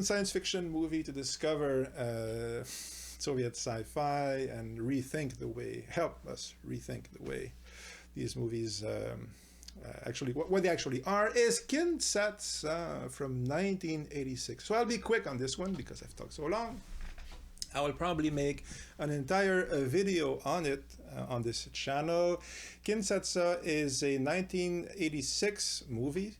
science fiction movie to discover Soviet sci-fi and help us rethink the way these movies actually, what they actually are, is Kin-Dza-Dza from 1986. So I'll be quick on this one because I've talked so long. I will probably make an entire video on it on this channel. Kin-Dza-Dza is a 1986 movie,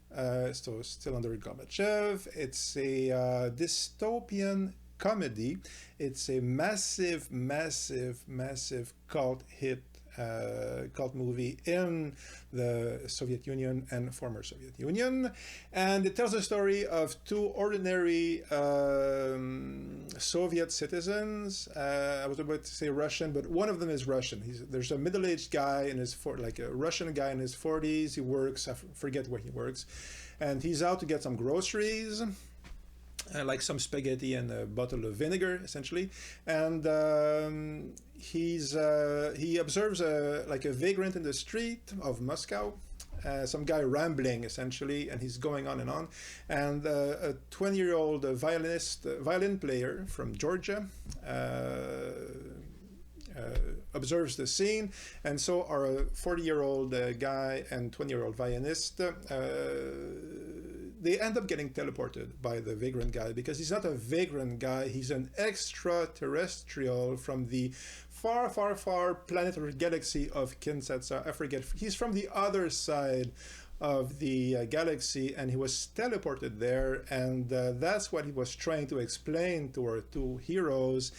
so still under Gorbachev. It's a dystopian comedy. It's a massive cult hit, cult movie in the Soviet Union and former Soviet Union, and it tells the story of two ordinary Soviet citizens. I was about to say Russian, but one of them is Russian. There's a middle-aged guy in his like a Russian guy in his 40s. He works, I forget where he works, and he's out to get some groceries. Like some spaghetti and a bottle of vinegar, essentially, and he observes like a vagrant in the street of Moscow, some guy rambling essentially, and he's going on, and a 20-year-old violin player from Georgia observes the scene, and so are a 40-year-old guy and 20-year-old violinist. They end up getting teleported by the vagrant guy, because he's not a vagrant guy, he's an extraterrestrial from the far planet or galaxy of Kin-Dza-Dza. I forget, he's from the other side of the galaxy, and he was teleported there, and that's what he was trying to explain to our two heroes.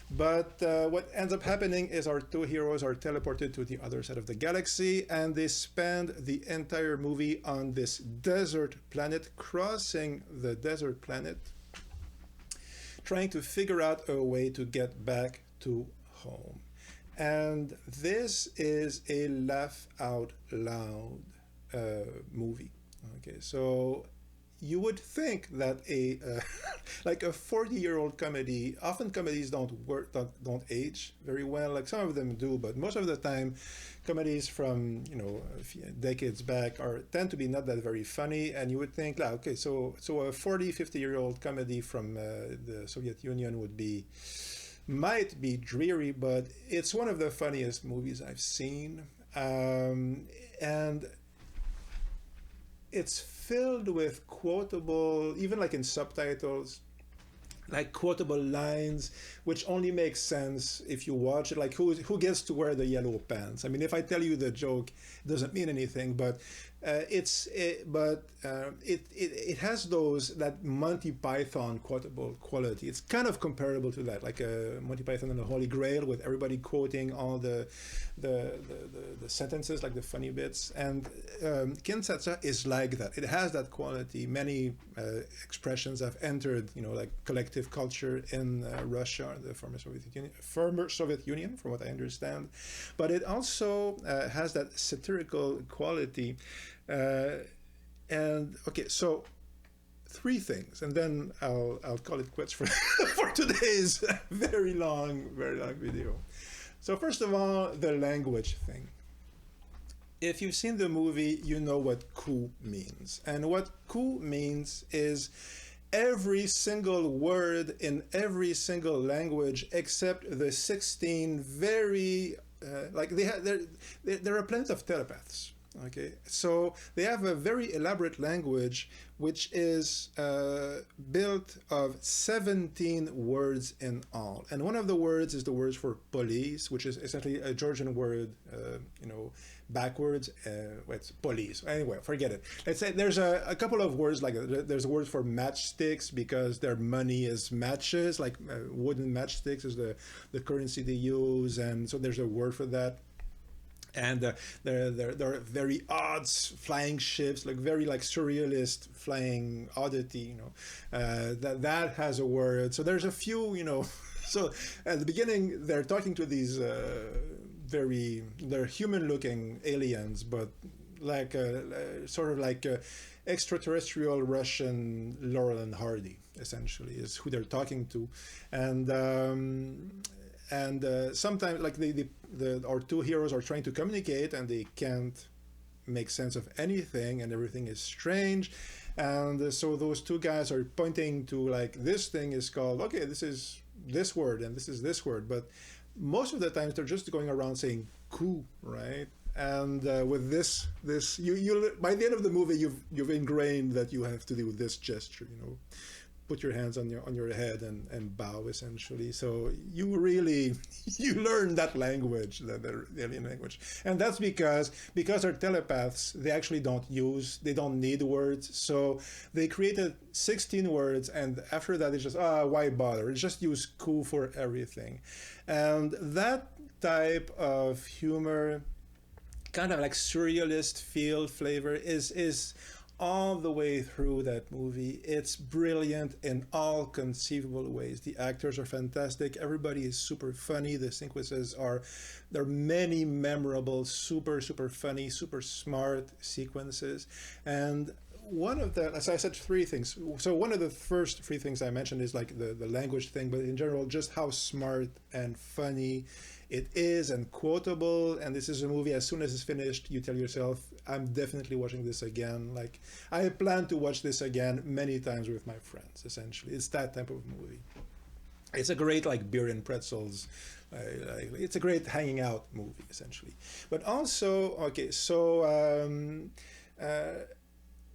But what ends up happening is our two heroes are teleported to the other side of the galaxy, and they spend the entire movie on this desert planet, crossing the desert planet, trying to figure out a way to get back to home. And this is a laugh out loud movie. Okay, so you would think that a like a 40-year-old comedy, often comedies don't age very well. Like some of them do, but most of the time comedies from decades back tend to be not that very funny, and you would think, like, okay, so a 50-year-old comedy from the Soviet Union might be dreary, but it's one of the funniest movies I've seen, and it's filled with quotable, even like in subtitles, like quotable lines, which only make sense if you watch it. Like who gets to wear the yellow pants? I mean, if I tell you the joke, it doesn't mean anything, but it has that Monty Python quotable quality. It's kind of comparable to that, like a Monty Python and the Holy Grail, with everybody quoting all the sentences, like the funny bits. And Kin-Dza-Dza is like that. It has that quality. Many expressions have entered, like collective culture in Russia, the former Soviet Union, from what I understand. But it also has that satirical quality. And okay, so three things, and then I'll call it quits for for today's very long video. So first of all, the language thing. If you've seen the movie, you know what coup means, and what coup means is every single word in every single language except the 16 very like there are plenty of telepaths. Okay, so they have a very elaborate language which is built of 17 words in all, and one of the words is the word for police, which is essentially a Georgian word, backwards. It's police. Anyway, forget it. Let's say there's a couple of words like there's a word for matchsticks because their money is matches, like wooden matchsticks is the currency they use, and so there's a word for that. And there are very odd flying ships, like very like surrealist flying oddity, that has a word. So there's a few, so at the beginning they're talking to these they're human looking aliens, but like sort of like extraterrestrial Russian Laurel and Hardy essentially is who they're talking to. And sometimes like our two heroes are trying to communicate and they can't make sense of anything and everything is strange. And so those two guys are pointing to like, this thing is called, okay, this is this word and this is this word. But most of the times they're just going around saying coup, right? And with this you by the end of the movie you've ingrained that you have to do this gesture, put your hands on your head and bow essentially. So you really you learn that language, the alien language, and that's because they're telepaths. They actually don't need words. So they created 16 words, and after that it's just why bother? It's just use "cool" for everything, and that type of humor, kind of like surrealist flavor, is all the way through that movie. It's brilliant in all conceivable ways. The actors are fantastic. Everybody is super funny. The sequences there are many memorable, super funny, super smart sequences. And one of the, as I said, three things. So one of the first three things I mentioned is like the language thing, but in general, just how smart and funny it is and quotable. And this is a movie, as soon as it's finished, you tell yourself, I'm definitely watching this again. Like, I plan to watch this again many times with my friends, essentially. It's that type of movie. It's a great, like, beer and pretzels. It's a great hanging out movie, essentially. But also, okay, so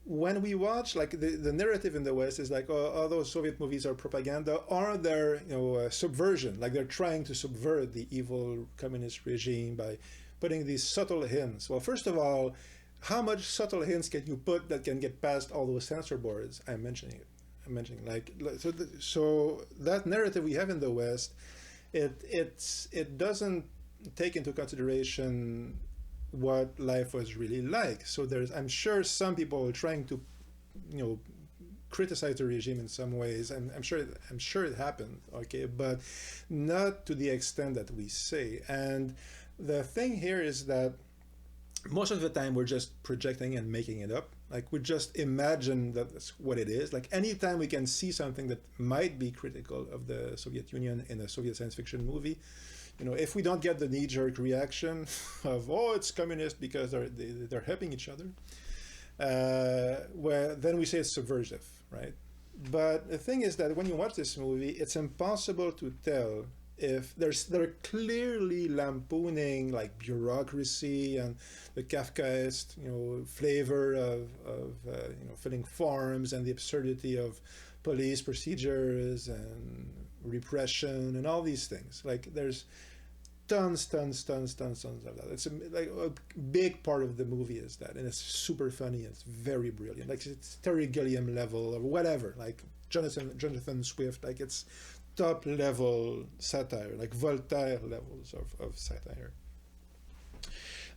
when we watch, like, the narrative in the West is like, all those Soviet movies are propaganda, or they're, subversion. Like, they're trying to subvert the evil communist regime by putting these subtle hints. Well, first of all, how much subtle hints can you put that can get past all those censor boards I'm mentioning? So that narrative we have in the West, it doesn't take into consideration what life was really like. So I'm sure some people are trying to, criticize the regime in some ways, and I'm sure it happened, okay, but not to the extent that we say. And the thing here is that most of the time we're just projecting and making it up. Like, we just imagine that that's what it is. Like, anytime we can see something that might be critical of the Soviet Union in a Soviet science fiction movie, if we don't get the knee-jerk reaction of, it's communist because they're helping each other, then we say it's subversive, right? But the thing is that when you watch this movie, it's impossible to tell if they're clearly lampooning like bureaucracy and the Kafkaist, flavor of filling forms and the absurdity of police procedures and repression and all these things. Like, there's tons of that. It's a big part of the movie is that, and it's super funny. It's very brilliant. Like, it's Terry Gilliam level or whatever. Like Jonathan Swift. Like, it's top level satire, like Voltaire levels of satire.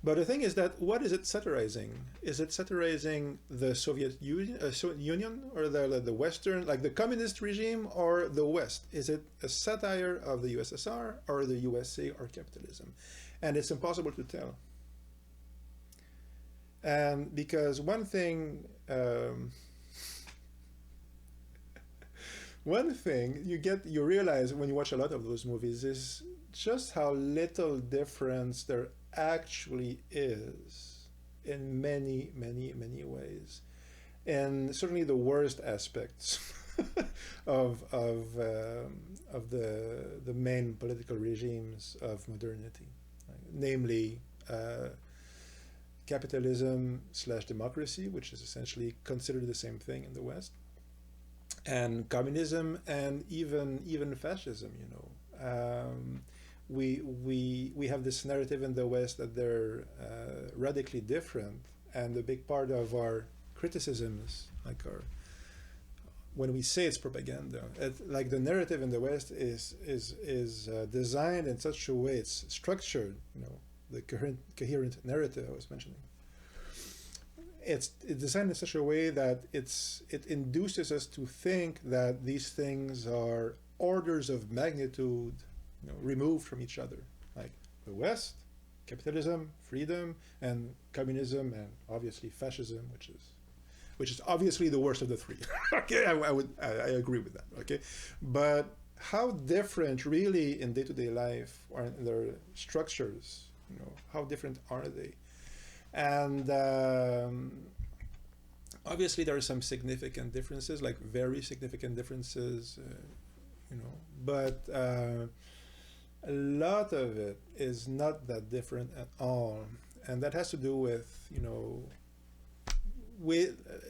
But the thing is that, what is it satirizing? Is it satirizing the Soviet Union or the Western, like the communist regime, or the West? Is it a satire of the USSR or the USA or capitalism? And it's impossible to tell. And because one thing you realize when you watch a lot of those movies is just how little difference there actually is in many ways, and certainly the worst aspects of the main political regimes of modernity, right? Namely capitalism / democracy, which is essentially considered the same thing in the West, and communism, and even fascism, we have this narrative in the West that they're radically different, and a big part of our criticisms, like our when we say it's propaganda, like the narrative in the West is designed in such a way, it's structured, the coherent narrative I was mentioning. It's designed in such a way that it induces us to think that these things are orders of magnitude, removed from each other, like the West, capitalism, freedom, and communism, and obviously fascism, which is obviously the worst of the three. Okay, I agree with that. Okay, but how different really in day-to-day life are in their structures? How different are they? And obviously there are some significant differences, like very significant differences, but a lot of it is not that different at all, and that has to do with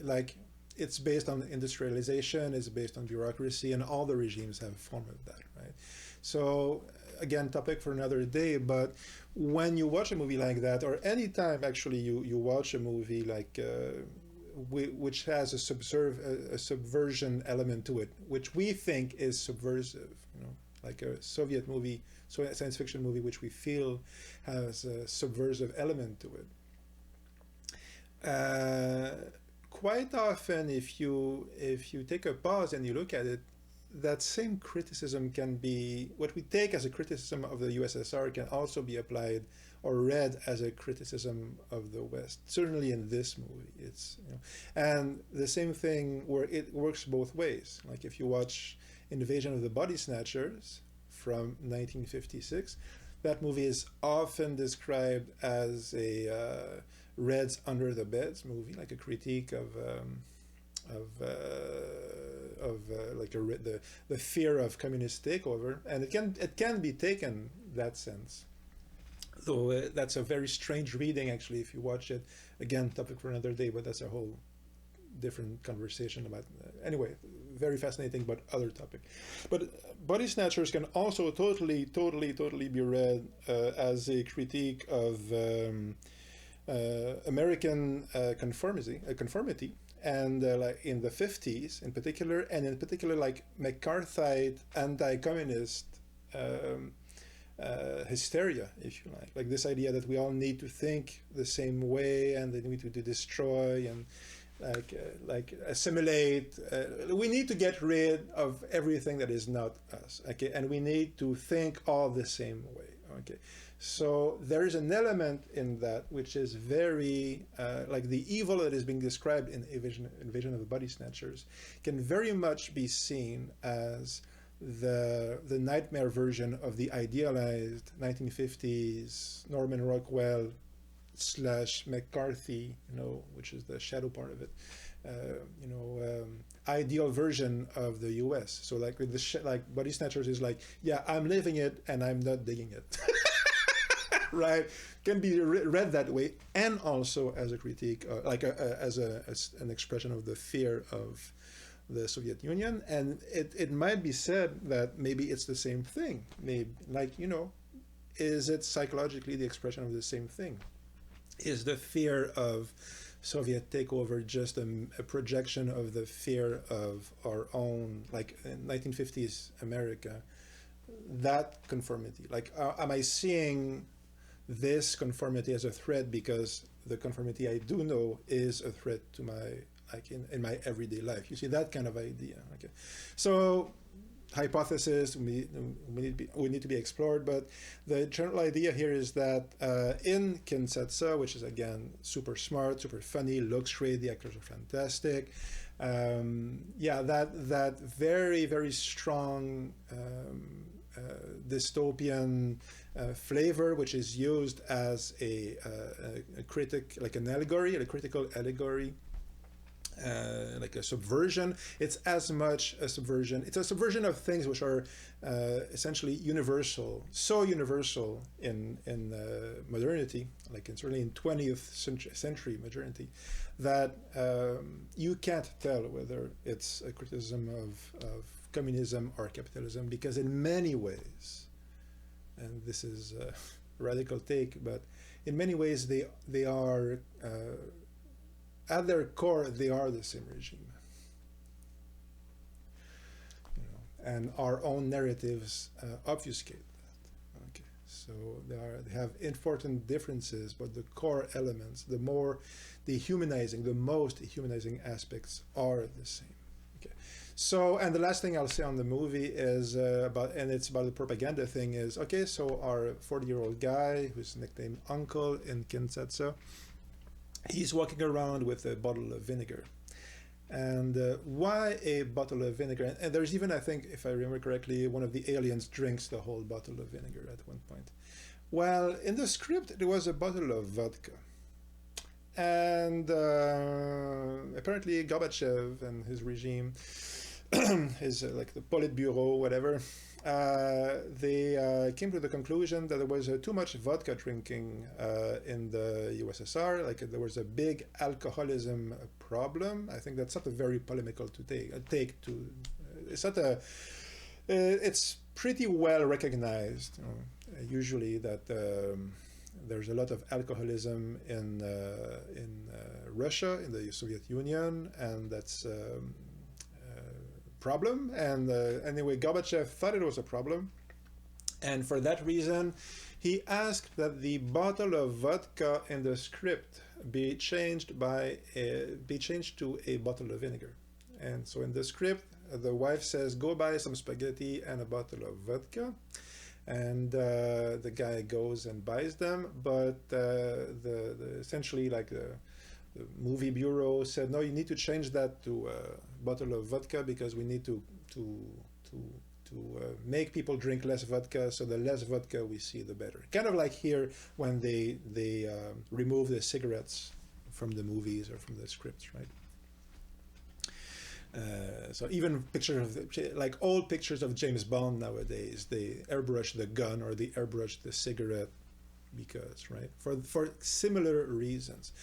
like it's based on industrialization, it's based on bureaucracy, and all the regimes have a form of that, right? So again, topic for another day, but when you watch a movie like that, or any time actually you watch a movie like which has a subversion element to it, which we think is subversive, like a Soviet movie, science fiction movie, which we feel has a subversive element to it. Quite often, if you take a pause and you look at it, that same criticism can be, what we take as a criticism of the USSR can also be applied or read as a criticism of the West. Certainly in this movie, it's and the same thing where it works both ways. Like if you watch Invasion of the Body Snatchers from 1956, that movie is often described as a Reds Under the Beds movie, like a critique of like the fear of communist takeover, and it can be taken that sense. Though that's a very strange reading, actually, if you watch it. Again, topic for another day, but that's a whole different conversation about. Anyway, very fascinating, but other topic. But Body Snatchers can also totally be read as a critique of American conformity, and like in the 50s in particular, and in particular like McCarthyite anti-communist hysteria, if you like this idea that we all need to think the same way, and that we need to destroy and like assimilate. We need to get rid of everything that is not us. Okay, and we need to think all the same way. Okay, so there is an element in that which is very like the evil that is being described in Invasion of the Body Snatchers can very much be seen as the nightmare version of the idealized 1950s Norman Rockwell / McCarthy, which is the shadow part of it, ideal version of the U.S. So like with like Body Snatchers is like, yeah, I'm living it and I'm not digging it. Right, can be read that way, and also as a critique, like as an expression of the fear of the Soviet Union. And it might be said that maybe it's the same thing. Maybe, like, is it psychologically the expression of the same thing? Is the fear of Soviet takeover just a projection of the fear of our own, like in 1950s America, that conformity? Like, am I seeing this conformity as a threat because the conformity I do know is a threat to my, like in my everyday life? You see, that kind of idea. Okay, so hypothesis we need to be explored, but the general idea here is that in Kin-Dza-Dza, which is again super smart, super funny, looks great, the actors are fantastic, that very strong dystopian flavor, which is used as a critic, like an allegory, a critical allegory, like a subversion. It's as much a subversion. It's a subversion of things which are essentially universal, so universal in modernity, like certainly in 20th century modernity, that you can't tell whether it's a criticism of communism or capitalism, because in many ways and this is a radical take, but in many ways they are at their core they are the same regime, and our own narratives obfuscate that. Okay, so they have important differences, but the core elements, the most humanizing aspects are the same. Okay, so and the last thing I'll say on the movie is it's about the propaganda thing. Is okay. So our 40-year-old guy, who's nicknamed Uncle in Kin-Dza-Dza, he's walking around with a bottle of vinegar. And why a bottle of vinegar? And there's even, I think, if I remember correctly, one of the aliens drinks the whole bottle of vinegar at one point. Well, in the script, there was a bottle of vodka. And apparently Gorbachev and his regime, his like the Politburo, whatever, they came to the conclusion that there was too much vodka drinking in the USSR. Like there was a big alcoholism problem. I think that's not a very polemical take to. It's not a. It's pretty well recognized, usually, that there's a lot of alcoholism in Russia, in the Soviet Union, and that's problem. And anyway, Gorbachev thought it was a problem, and for that reason he asked that the bottle of vodka in the script be changed to a bottle of vinegar. And so in the script the wife says, go buy some spaghetti and a bottle of vodka, and the guy goes and buys them, but the essentially like the movie bureau said, no, you need to change that to a bottle of vodka because we need to make people drink less vodka, so the less vodka we see, the better. Kind of like here when they remove the cigarettes from the movies or from the scripts, right? So even pictures of like old pictures of James Bond nowadays, they airbrush the gun or they airbrush the cigarette because, right, for similar reasons.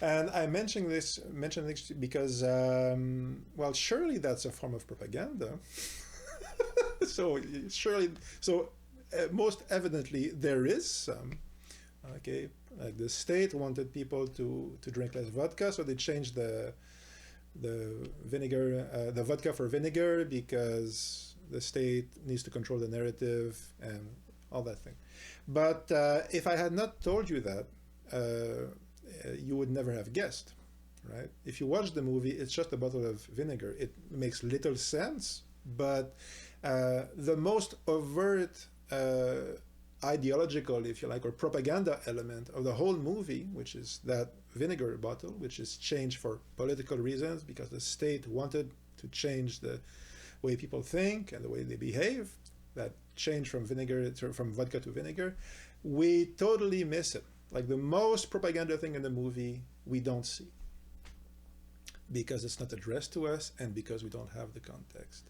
And I mention this because, well, surely that's a form of propaganda. So surely, most evidently there is some. Okay, like the state wanted people to drink less vodka, so they changed the vinegar, the vodka for vinegar, because the state needs to control the narrative and all that thing. But if I had not told you that, you would never have guessed, right? If you watch the movie, it's just a bottle of vinegar. It makes little sense, but the most overt ideological, if you like, or propaganda element of the whole movie, which is that vinegar bottle, which is changed for political reasons because the state wanted to change the way people think and the way they behave, that change from vodka to vinegar, we totally miss it. Like the most propaganda thing in the movie, we don't see because it's not addressed to us and because we don't have the context.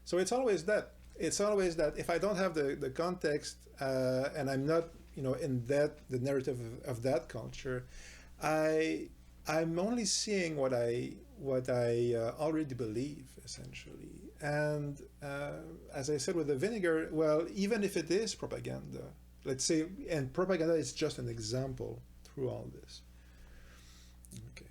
So it's always that. It's always that if I don't have the context and I'm not, in the narrative of that culture, I'm only seeing what I already believe, essentially. And as I said with the vinegar, well, even if it is propaganda, let's say, and propaganda is just an example through all this. Okay.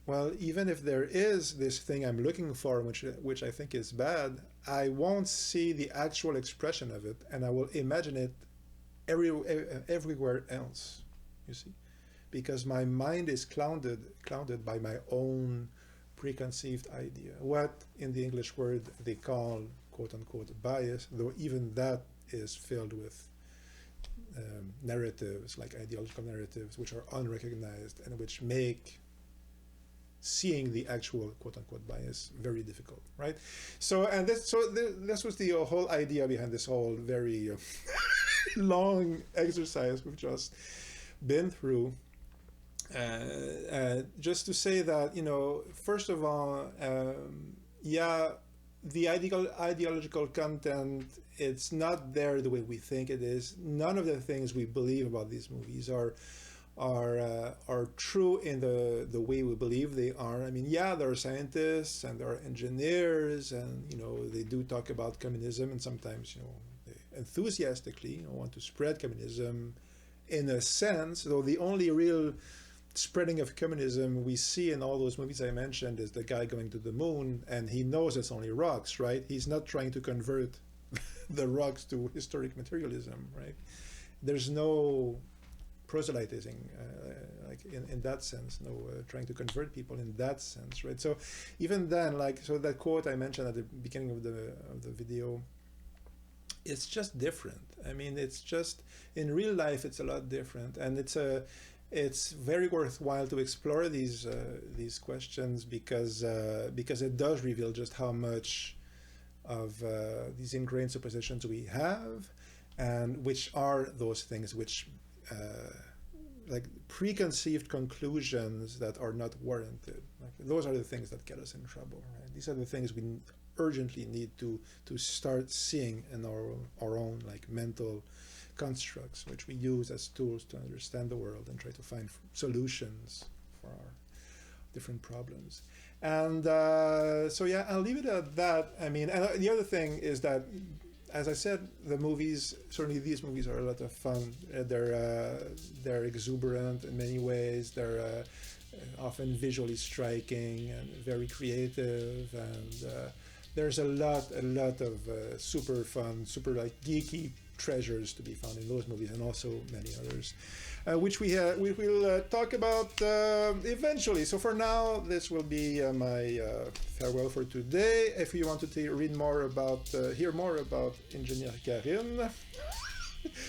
Well, even if there is this thing I'm looking for, which I think is bad, I won't see the actual expression of it, and I will imagine it everywhere else, you see, because my mind is clouded by my own preconceived idea, what in the English word they call quote-unquote bias, though even that is filled with narratives, like ideological narratives, which are unrecognized and which make seeing the actual quote-unquote bias very difficult, right? So this was the whole idea behind this whole very long exercise we've just been through. Just to say that, first of all, the ideological content, it's not there the way we think it is. None of the things we believe about these movies are true in the way we believe they are. I mean, there are scientists and there are engineers, and they do talk about communism, and sometimes they enthusiastically want to spread communism in a sense, though the only real spreading of communism we see in all those movies I mentioned is the guy going to the moon, and he knows it's only rocks, right? He's not trying to convert the rocks to historic materialism, right? There's no proselytizing, like in that sense, no trying to convert people in that sense, right? So even then, like, so that quote I mentioned at the beginning of the video, it's just different. I mean, it's just, in real life, it's a lot different, and it's very worthwhile to explore these questions because it does reveal just how much of these ingrained suppositions we have, and which are those things which like preconceived conclusions that are not warranted. Like, those are the things that get us in trouble, right? These are the things we urgently need to start seeing in our own like mental constructs, which we use as tools to understand the world and try to find solutions for our different problems. And so yeah, I'll leave it at that. I mean, and the other thing is that, as I said, the movies, certainly these movies, are a lot of fun. They're exuberant in many ways. They're often visually striking and very creative, and there's a lot of super fun, super like geeky treasures to be found in those movies, and also many others, which we will talk about eventually. So for now, this will be my farewell for today. If you want to read more about, hear more about Engineer Garin,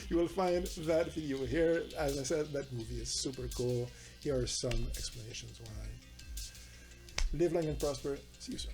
you will find that video here. As I said, that movie is super cool. Here are some explanations why. Live long and prosper. See you soon.